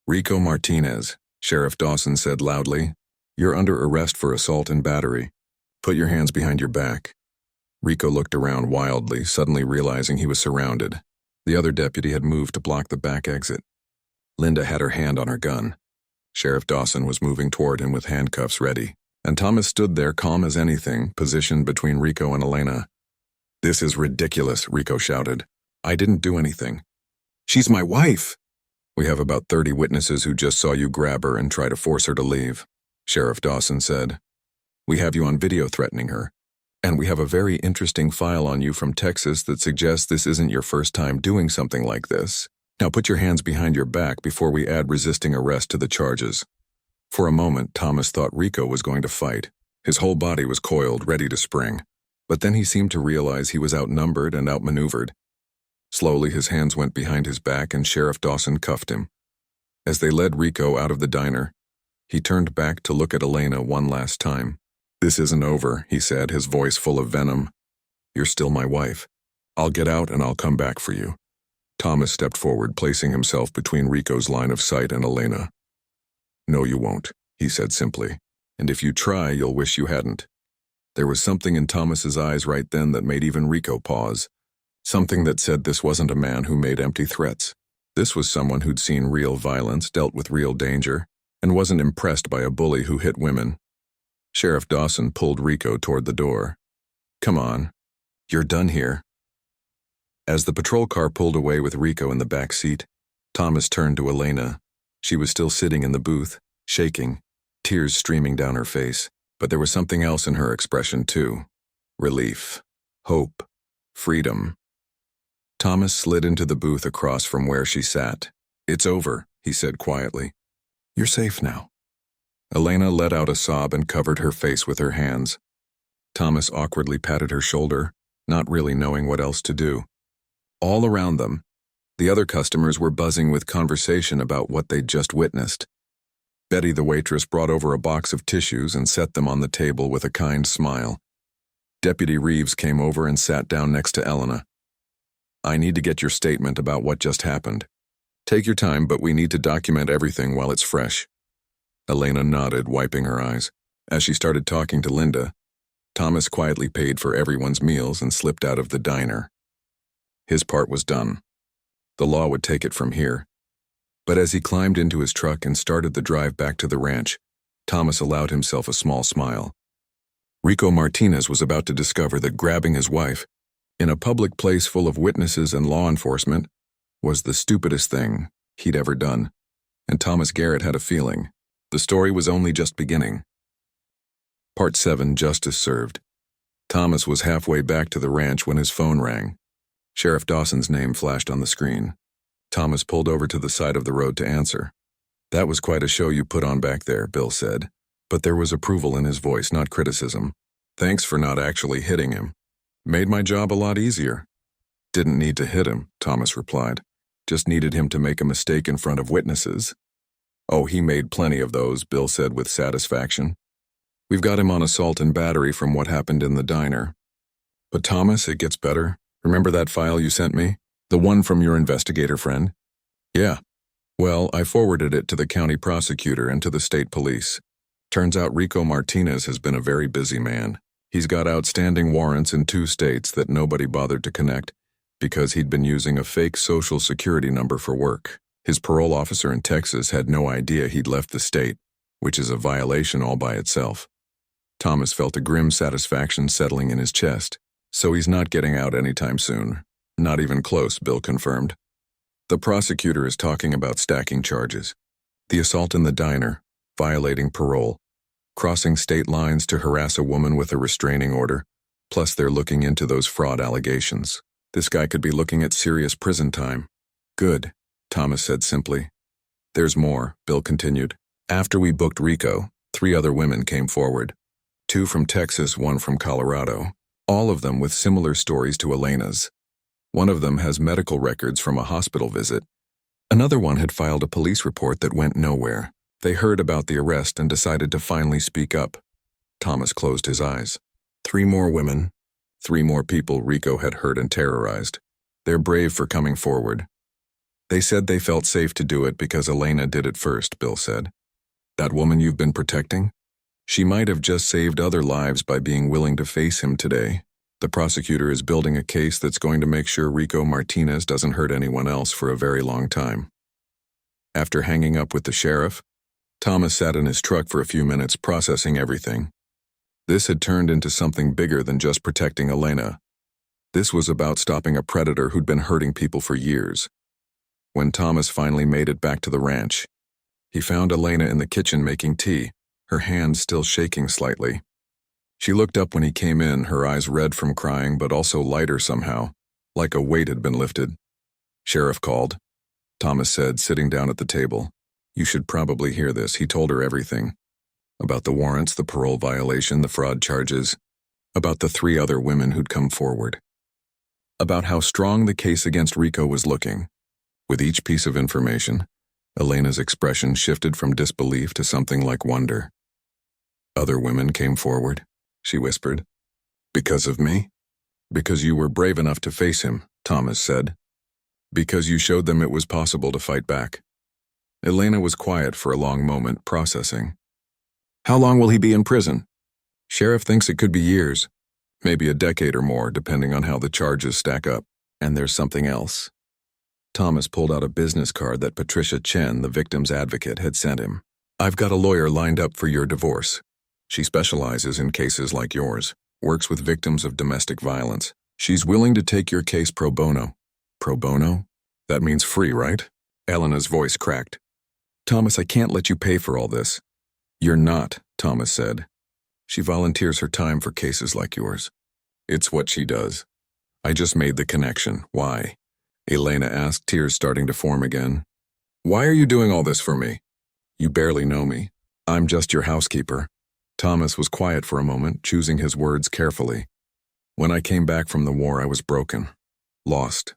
Rico Martinez, Sheriff Dawson said loudly, you're under arrest for assault and battery. Put your hands behind your back. Rico looked around wildly, suddenly realizing he was surrounded. The other deputy had moved to block the back exit. Linda had her hand on her gun. Sheriff Dawson was moving toward him with handcuffs ready, and Thomas stood there calm as anything, positioned between Rico and Elena. This is ridiculous, Rico shouted. I didn't do anything. She's my wife. We have about 30 witnesses who just saw you grab her and try to force her to leave, Sheriff Dawson said. We have you on video threatening her, and we have a very interesting file on you from Texas that suggests this isn't your first time doing something like this. Now put your hands behind your back before we add resisting arrest to the charges. For a moment, Thomas thought Rico was going to fight. His whole body was coiled, ready to spring. But then he seemed to realize he was outnumbered and outmaneuvered. Slowly, his hands went behind his back and Sheriff Dawson cuffed him. As they led Rico out of the diner, he turned back to look at Elena one last time. This isn't over, he said, his voice full of venom. You're still my wife. I'll get out and I'll come back for you. Thomas stepped forward, placing himself between Rico's line of sight and Elena. No, you won't, he said simply. And if you try, you'll wish you hadn't. There was something in Thomas's eyes right then that made even Rico pause. Something that said this wasn't a man who made empty threats. This was someone who'd seen real violence, dealt with real danger, and wasn't impressed by a bully who hit women. Sheriff Dawson pulled Rico toward the door. Come on. You're done here. As the patrol car pulled away with Rico in the back seat, Thomas turned to Elena. She was still sitting in the booth, shaking, tears streaming down her face. But there was something else in her expression too. Relief. Hope. Freedom. Thomas slid into the booth across from where she sat. "It's over," he said quietly. "You're safe now." Elena let out a sob and covered her face with her hands. Thomas awkwardly patted her shoulder, not really knowing what else to do. All around them, the other customers were buzzing with conversation about what they'd just witnessed. Betty, the waitress, brought over a box of tissues and set them on the table with a kind smile. Deputy Reeves came over and sat down next to Elena. "I need to get your statement about what just happened. Take your time, but we need to document everything while it's fresh." Elena nodded, wiping her eyes. As she started talking to Linda, Thomas quietly paid for everyone's meals and slipped out of the diner. His part was done. The law would take it from here. But as he climbed into his truck and started the drive back to the ranch, Thomas allowed himself a small smile. Rico Martinez was about to discover that grabbing his wife, in a public place full of witnesses and law enforcement, was the stupidest thing he'd ever done. And Thomas Garrett had a feeling the story was only just beginning. Part 7, Justice Served. Thomas was halfway back to the ranch when his phone rang. Sheriff Dawson's name flashed on the screen. Thomas pulled over to the side of the road to answer. "That was quite a show you put on back there," Bill said. But there was approval in his voice, not criticism. "Thanks for not actually hitting him. Made my job a lot easier." "Didn't need to hit him," Thomas replied. "Just needed him to make a mistake in front of witnesses." "Oh, he made plenty of those," Bill said with satisfaction. "We've got him on assault and battery from what happened in the diner." "But Thomas, it gets better. Remember that file you sent me? The one from your investigator friend?" "Yeah. Well, I forwarded it to the county prosecutor and to the state police. Turns out Rico Martinez has been a very busy man. He's got outstanding warrants in 2 states that nobody bothered to connect because he'd been using a fake social security number for work. His parole officer in Texas had no idea he'd left the state, which is a violation all by itself." Thomas felt a grim satisfaction settling in his chest. "So he's not getting out anytime soon." "Not even close," Bill confirmed. "The prosecutor is talking about stacking charges. The assault in the diner, violating parole, crossing state lines to harass a woman with a restraining order, plus they're looking into those fraud allegations. This guy could be looking at serious prison time." "Good," Thomas said simply. "There's more," Bill continued. "After we booked Rico, 3 other women came forward. 2 from Texas, 1 from Colorado. All of them with similar stories to Elena's. One of them has medical records from a hospital visit. Another one had filed a police report that went nowhere. They heard about the arrest and decided to finally speak up." Thomas closed his eyes. 3 more women, 3 more people Rico had hurt and terrorized. They're brave for coming forward. "They said they felt safe to do it because Elena did it first," Bill said. "That woman you've been protecting? She might have just saved other lives by being willing to face him today. The prosecutor is building a case that's going to make sure Rico Martinez doesn't hurt anyone else for a very long time." After hanging up with the sheriff, Thomas sat in his truck for a few minutes processing everything. This had turned into something bigger than just protecting Elena. This was about stopping a predator who'd been hurting people for years. When Thomas finally made it back to the ranch, he found Elena in the kitchen making tea, her hands still shaking slightly. She looked up when he came in, her eyes red from crying but also lighter somehow, like a weight had been lifted. "Sheriff called," Thomas said, sitting down at the table. "You should probably hear this." He told her everything. About the warrants, the parole violation, the fraud charges. About the 3 other women who'd come forward. About how strong the case against Rico was looking. With each piece of information, Elena's expression shifted from disbelief to something like wonder. "Other women came forward," she whispered. "Because of me?" "Because you were brave enough to face him," Thomas said. "Because you showed them it was possible to fight back." Elena was quiet for a long moment, processing. "How long will he be in prison?" "Sheriff thinks it could be years. Maybe a decade or more, depending on how the charges stack up. And there's something else." Thomas pulled out a business card that Patricia Chen, the victim's advocate, had sent him. "I've got a lawyer lined up for your divorce. She specializes in cases like yours, works with victims of domestic violence. She's willing to take your case pro bono." "Pro bono? That means free, right?" Elena's voice cracked. "Thomas, I can't let you pay for all this." "You're not," Thomas said. "She volunteers her time for cases like yours. It's what she does." "I just made the connection. Why?" Elena asked, tears starting to form again. Why are you doing all this for me? You barely know me. I'm just your housekeeper. Thomas was quiet for a moment, choosing his words carefully. When I came back from the war, I was broken, lost,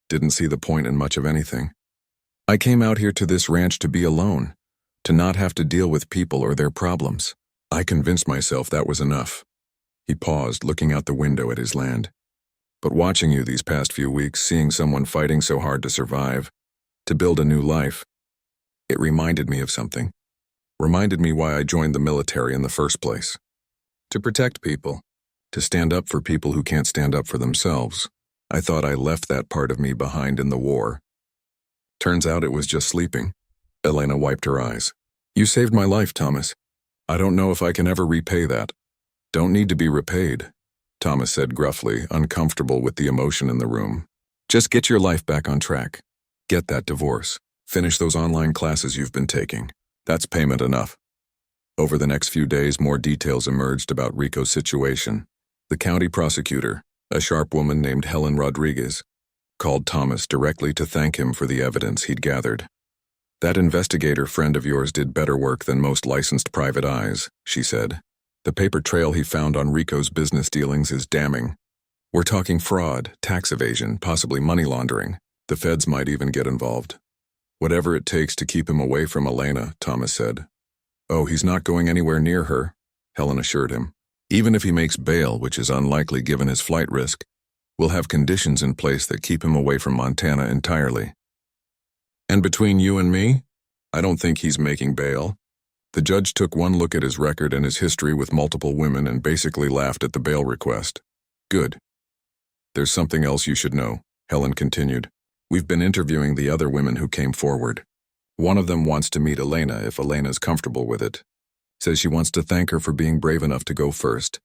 didn't see the point in much of anything. I came out here to this ranch to be alone, to not have to deal with people or their problems. I convinced myself that was enough. He paused, looking out the window at his land. But watching you these past few weeks, seeing someone fighting so hard to survive, to build a new life, it reminded me of something. Reminded me why I joined the military in the first place. To protect people, to stand up for people who can't stand up for themselves. I thought I left that part of me behind in the war. Turns out it was just sleeping. Elena wiped her eyes. You saved my life, Thomas. I don't know if I can ever repay that. Don't need to be repaid, Thomas said gruffly, uncomfortable with the emotion in the room. Just get your life back on track. Get that divorce. Finish those online classes you've been taking. That's payment enough. Over the next few days, more details emerged about Rico's situation. The county prosecutor, a sharp woman named Helen Rodriguez, called Thomas directly to thank him for the evidence he'd gathered. That investigator friend of yours did better work than most licensed private eyes, she said. The paper trail he found on Rico's business dealings is damning. We're talking fraud, tax evasion, possibly money laundering. The feds might even get involved. Whatever it takes to keep him away from Elena, Thomas said. Oh, he's not going anywhere near her, Helen assured him. Even if he makes bail, which is unlikely given his flight risk, we'll have conditions in place that keep him away from Montana entirely. And between you and me, I don't think he's making bail. The judge took one look at his record and his history with multiple women and basically laughed at the bail request. Good. There's something else you should know, Helen continued. We've been interviewing the other women who came forward. One of them wants to meet Elena if Elena's comfortable with it. Says she wants to thank her for being brave enough to go first.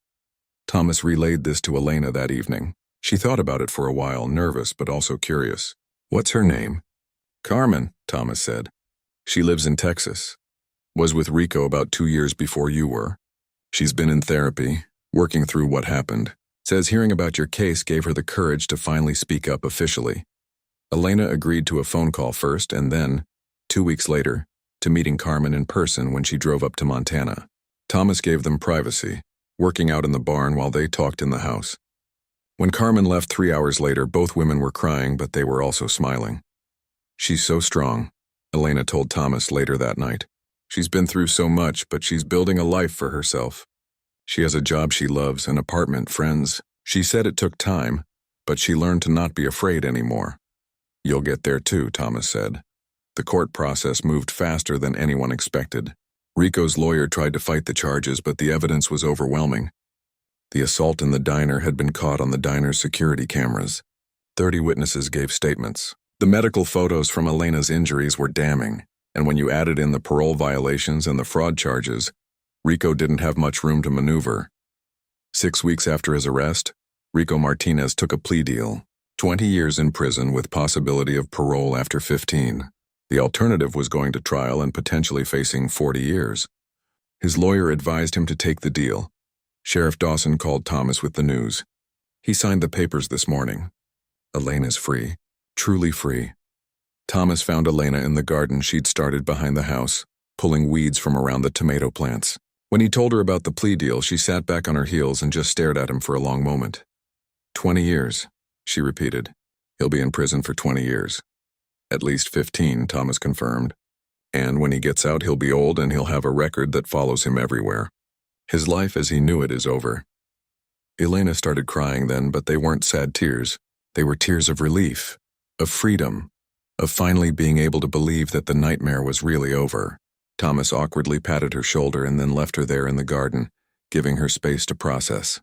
Thomas relayed this to Elena that evening. She thought about it for a while, nervous but also curious. What's her name? Carmen, Thomas said. She lives in Texas. Was with Rico about 2 years before you were. She's been in therapy, working through what happened. Says hearing about your case gave her the courage to finally speak up officially. Elena agreed to a phone call first and then, 2 weeks later, to meeting Carmen in person when she drove up to Montana. Thomas gave them privacy, working out in the barn while they talked in the house. When Carmen left 3 hours later, both women were crying, but they were also smiling. She's so strong, Elena told Thomas later that night. She's been through so much, but she's building a life for herself. She has a job she loves, an apartment, friends. She said it took time, but she learned to not be afraid anymore. You'll get there too, Thomas said. The court process moved faster than anyone expected. Rico's lawyer tried to fight the charges, but the evidence was overwhelming. The assault in the diner had been caught on the diner's security cameras. 30 witnesses gave statements. The medical photos from Elena's injuries were damning, and when you added in the parole violations and the fraud charges, Rico didn't have much room to maneuver. 6 weeks after his arrest, Rico Martinez took a plea deal, 20 years in prison with possibility of parole after 15. The alternative was going to trial and potentially facing 40 years. His lawyer advised him to take the deal. Sheriff Dawson called Thomas with the news. He signed the papers this morning. Elena's free, truly free. Thomas found Elena in the garden she'd started behind the house, pulling weeds from around the tomato plants. When he told her about the plea deal, she sat back on her heels and just stared at him for a long moment. 20 years, she repeated. He'll be in prison for 20 years. At least 15, Thomas confirmed. And when he gets out, he'll be old and he'll have a record that follows him everywhere. His life as he knew it is over. Elena started crying then, but they weren't sad tears. They were tears of relief, of freedom, of finally being able to believe that the nightmare was really over. Thomas awkwardly patted her shoulder and then left her there in the garden, giving her space to process.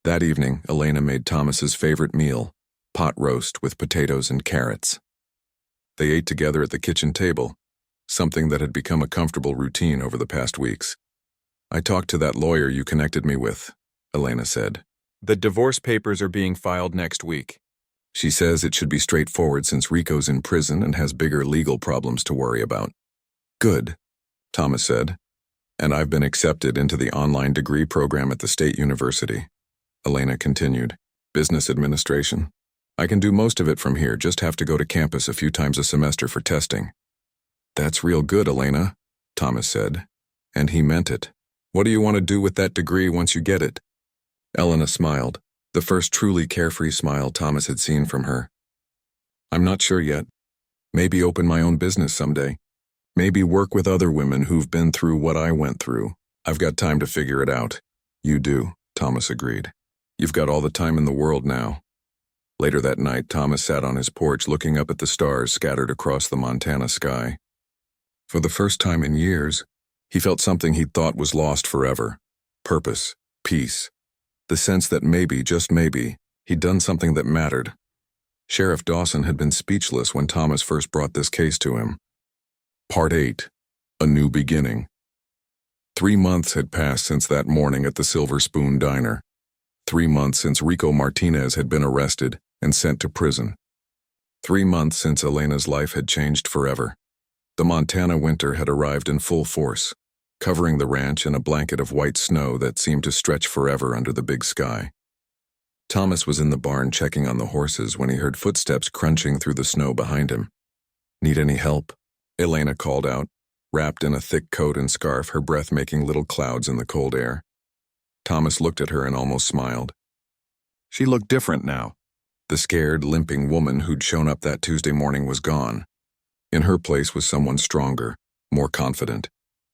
That evening, Elena made Thomas's favorite meal, pot roast with potatoes and carrots. They ate together at the kitchen table, something that had become a comfortable routine over the past weeks. I talked to that lawyer you connected me with, Elena said. The divorce papers are being filed next week. She says it should be straightforward since Rico's in prison and has bigger legal problems to worry about. Good, Thomas said. And I've been accepted into the online degree program at the state university. Elena continued. Business administration. I can do most of it from here, just have to go to campus a few times a semester for testing. That's real good, Elena, Thomas said. And he meant it. What do you want to do with that degree once you get it? Elena smiled, the first truly carefree smile Thomas had seen from her. I'm not sure yet. Maybe open my own business someday. Maybe work with other women who've been through what I went through. I've got time to figure it out. You do, Thomas agreed. You've got all the time in the world now. Later that night, Thomas sat on his porch looking up at the stars scattered across the Montana sky. For the first time in years, he felt something he thought was lost forever. Purpose, peace. The sense that maybe, just maybe, he'd done something that mattered. Sheriff Dawson had been speechless when Thomas first brought this case to him. Part 8. A New Beginning. 3 months had passed since that morning at the Silver Spoon Diner. 3 months since Rico Martinez had been arrested and sent to prison. 3 months since Elena's life had changed forever. The Montana winter had arrived in full force, covering the ranch in a blanket of white snow that seemed to stretch forever under the big sky. Thomas was in the barn checking on the horses when he heard footsteps crunching through the snow behind him. Need any help? Elena called out, wrapped in a thick coat and scarf, her breath making little clouds in the cold air. Thomas looked at her and almost smiled. She looked different now. The scared, limping woman who'd shown up that Tuesday morning was gone. In her place was someone stronger, more confident.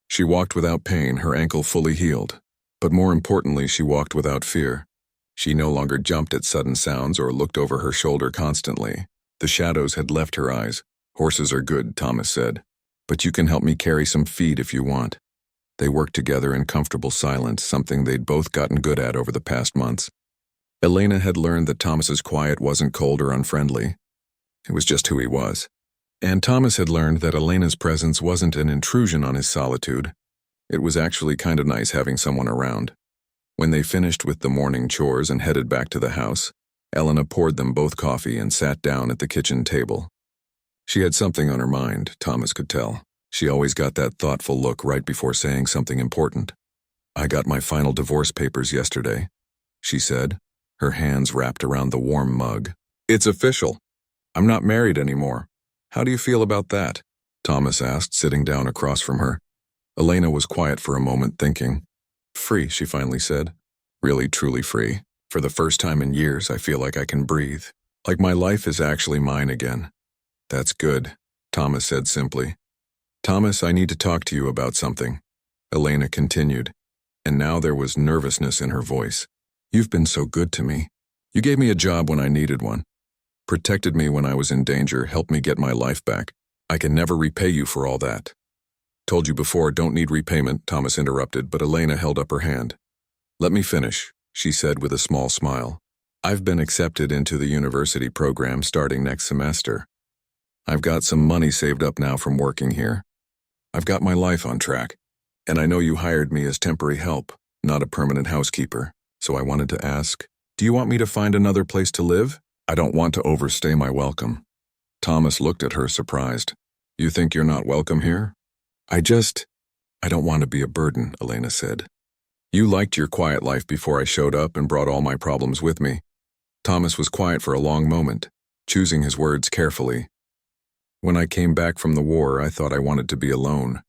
She walked without pain, her ankle fully healed. But more importantly, she walked without fear. She no longer jumped at sudden sounds or looked over her shoulder constantly. The shadows had left her eyes. Horses are good, Thomas said. But you can help me carry some feed if you want. They worked together in comfortable silence, something they'd both gotten good at over the past months. Elena had learned that Thomas's quiet wasn't cold or unfriendly. It was just who he was. And Thomas had learned that Elena's presence wasn't an intrusion on his solitude. It was actually kind of nice having someone around. When they finished with the morning chores and headed back to the house, Elena poured them both coffee and sat down at the kitchen table. She had something on her mind, Thomas could tell. She always got that thoughtful look right before saying something important. I got my final divorce papers yesterday, she said, her hands wrapped around the warm mug. It's official. I'm not married anymore. How do you feel about that? Thomas asked, sitting down across from her. Elena was quiet for a moment, thinking. Free, she finally said. Really, truly free. For the first time in years, I feel like I can breathe. Like my life is actually mine again. That's good, Thomas said simply. Thomas, I need to talk to you about something, Elena continued, and now there was nervousness in her voice. You've been so good to me. You gave me a job when I needed one. Protected me when I was in danger, helped me get my life back. I can never repay you for all that. Told you before, don't need repayment, Thomas interrupted, but Elena held up her hand. Let me finish, she said with a small smile. I've been accepted into the university program starting next semester. I've got some money saved up now from working here. I've got my life on track, and I know you hired me as temporary help, not a permanent housekeeper. So I wanted to ask, do you want me to find another place to live? I don't want to overstay my welcome. Thomas looked at her, surprised. You think you're not welcome here? I don't want to be a burden, Elena said. You liked your quiet life before I showed up and brought all my problems with me. Thomas was quiet for a long moment, choosing his words carefully. When I came back from the war, I thought I wanted to be alone.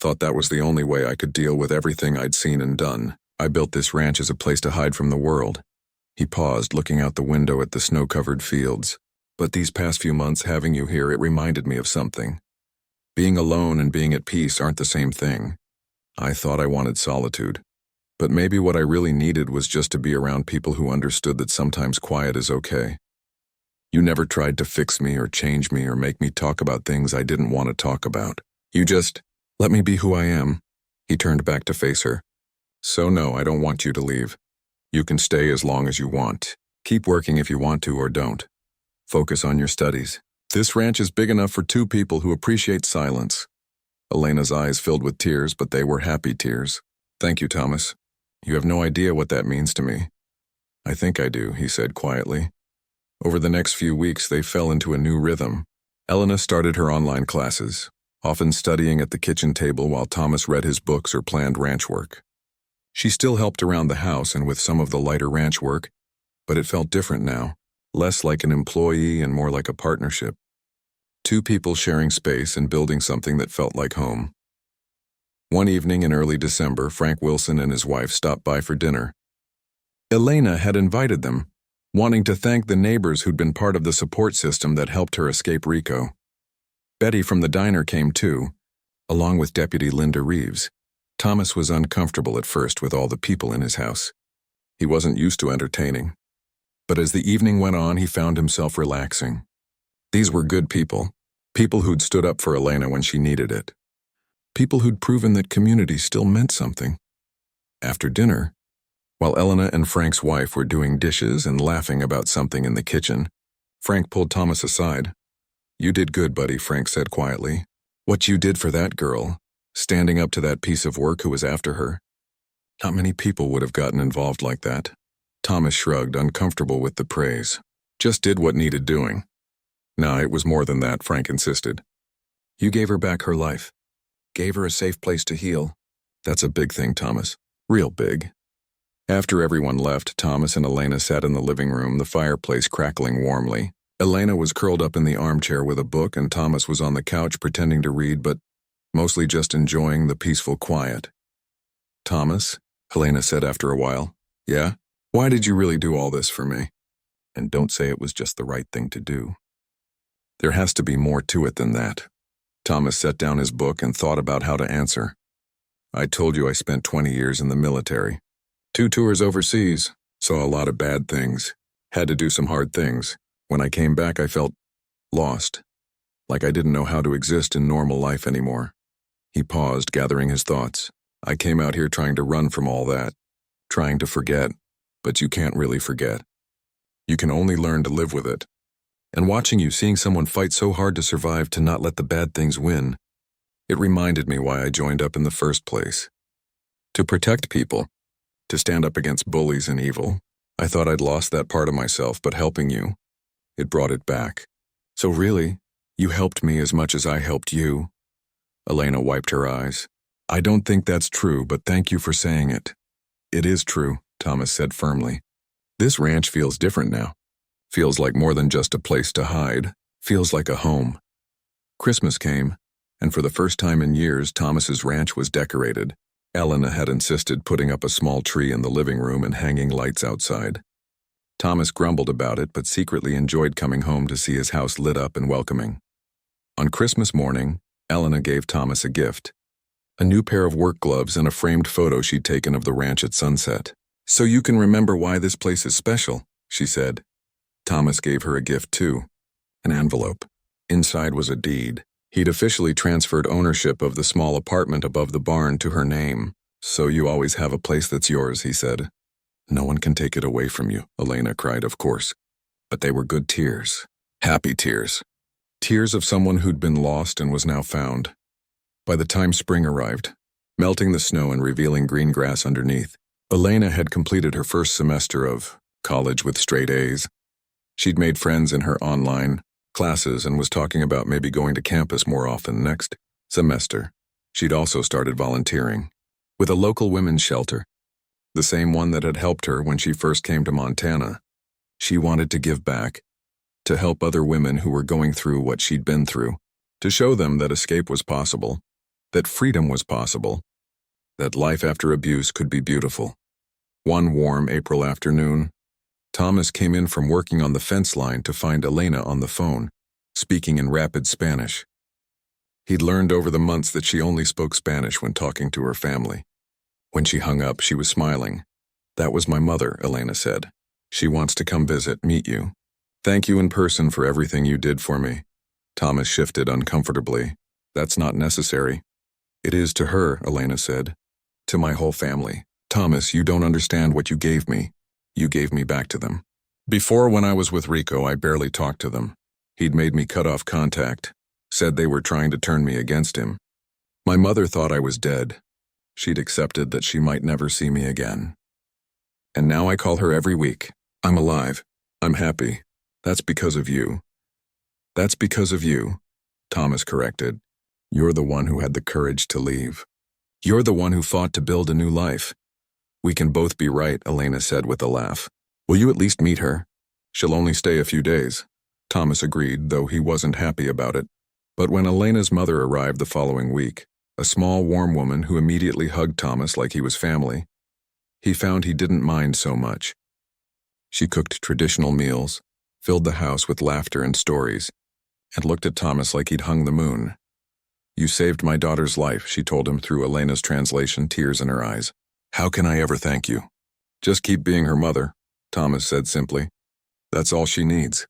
Thought that was the only way I could deal with everything I'd seen and done. I built this ranch as a place to hide from the world. He paused, looking out the window at the snow-covered fields. But these past few months having you here, it reminded me of something. Being alone and being at peace aren't the same thing. I thought I wanted solitude. But maybe what I really needed was just to be around people who understood that sometimes quiet is okay. You never tried to fix me or change me or make me talk about things I didn't want to talk about. You just let me be who I am. He turned back to face her. So no, I don't want you to leave. You can stay as long as you want. Keep working if you want to or don't. Focus on your studies. This ranch is big enough for 2 people who appreciate silence. Elena's eyes filled with tears, but they were happy tears. Thank you, Thomas. You have no idea what that means to me. I think I do, he said quietly. Over the next few weeks, they fell into a new rhythm. Elena started her online classes, often studying at the kitchen table while Thomas read his books or planned ranch work. She still helped around the house and with some of the lighter ranch work, but it felt different now. less like an employee and more like a partnership. Two people sharing space and building something that felt like home. One evening in early December, Frank Wilson and his wife stopped by for dinner. Elena had invited them, wanting to thank the neighbors who'd been part of the support system that helped her escape Rico. Betty from the diner came too, along with Deputy Linda Reeves. Thomas was uncomfortable at first with all the people in his house. He wasn't used to entertaining. But as the evening went on, he found himself relaxing. These were good people, people who'd stood up for Elena when she needed it. People who'd proven that community still meant something. After dinner, while Elena and Frank's wife were doing dishes and laughing about something in the kitchen, Frank pulled Thomas aside. "You did good, buddy," Frank said quietly. "What you did for that girl, standing up to that piece of work who was after her. Not many people would have gotten involved like that." Thomas shrugged, uncomfortable with the praise. "Just did what needed doing." "Nah, it was more than that," Frank insisted. "You gave her back her life. Gave her a safe place to heal. That's a big thing, Thomas. Real big." After everyone left, Thomas and Elena sat in the living room, the fireplace crackling warmly. Elena was curled up in the armchair with a book, and Thomas was on the couch pretending to read, but mostly just enjoying the peaceful quiet. "Thomas," Elena said after a while. "Yeah? Why did you really do all this for me? And don't say it was just the right thing to do. There has to be more to it than that." Thomas set down his book and thought about how to answer. "I told you I spent 20 years in the military. 2 tours overseas, saw a lot of bad things, had to do some hard things. When I came back, I felt lost, like I didn't know how to exist in normal life anymore." He paused, gathering his thoughts. "I came out here trying to run from all that, trying to forget, but you can't really forget. You can only learn to live with it. And watching you, seeing someone fight so hard to survive, to not let the bad things win, it reminded me why I joined up in the first place. To protect people. To stand up against bullies and evil. I thought I'd lost that part of myself, but helping you, it brought it back. So really, you helped me as much as I helped you." Elena wiped her eyes. "I don't think that's true, but thank you for saying it." "It is true," Thomas said firmly. "This ranch feels different now. Feels like more than just a place to hide. Feels like a home." Christmas came, and for the first time in years, Thomas's ranch was decorated. Elena had insisted putting up a small tree in the living room and hanging lights outside. Thomas grumbled about it, but secretly enjoyed coming home to see his house lit up and welcoming. On Christmas morning, Elena gave Thomas a gift. A new pair of work gloves and a framed photo she'd taken of the ranch at sunset. "So you can remember why this place is special," she said. Thomas gave her a gift too. An envelope. Inside was a deed. He'd officially transferred ownership of the small apartment above the barn to her name. "So you always have a place that's yours," he said. "No one can take it away from you," Elena cried, of course. But they were good tears. Happy tears. Tears of someone who'd been lost and was now found. By the time spring arrived, melting the snow and revealing green grass underneath, Elena had completed her first semester of college with straight A's. She'd made friends in her online classes and was talking about maybe going to campus more often next semester. She'd also started volunteering with a local women's shelter, the same one that had helped her when she first came to Montana. She wanted to give back, to help other women who were going through what she'd been through, to show them that escape was possible, that freedom was possible, that life after abuse could be beautiful. One warm April afternoon, Thomas came in from working on the fence line to find Elena on the phone, speaking in rapid Spanish. He'd learned over the months that she only spoke Spanish when talking to her family. When she hung up, she was smiling. "That was my mother," Elena said. "She wants to come visit, meet you. Thank you in person for everything you did for me." Thomas shifted uncomfortably. "That's not necessary." "It is to her," Elena said. "To my whole family. Thomas, you don't understand what you gave me. You gave me back to them. Before, when I was with Rico, I barely talked to them. He'd made me cut off contact, said they were trying to turn me against him. My mother thought I was dead. She'd accepted that she might never see me again. And now I call her every week. I'm alive. I'm happy. That's because of you." "That's because of you," Thomas corrected. "You're the one who had the courage to leave. You're the one who fought to build a new life." "We can both be right," Elena said with a laugh. "Will you at least meet her?" She'll only stay a few days. Thomas agreed, though he wasn't happy about it. But when Elena's mother arrived the following week, a small, warm woman who immediately hugged Thomas like he was family, he found he didn't mind so much. She cooked traditional meals, filled the house with laughter and stories, and looked at Thomas like he'd hung the moon. "You saved my daughter's life," she told him through Elena's translation, tears in her eyes. "How can I ever thank you?" "Just keep being her mother," Thomas said simply. "That's all she needs."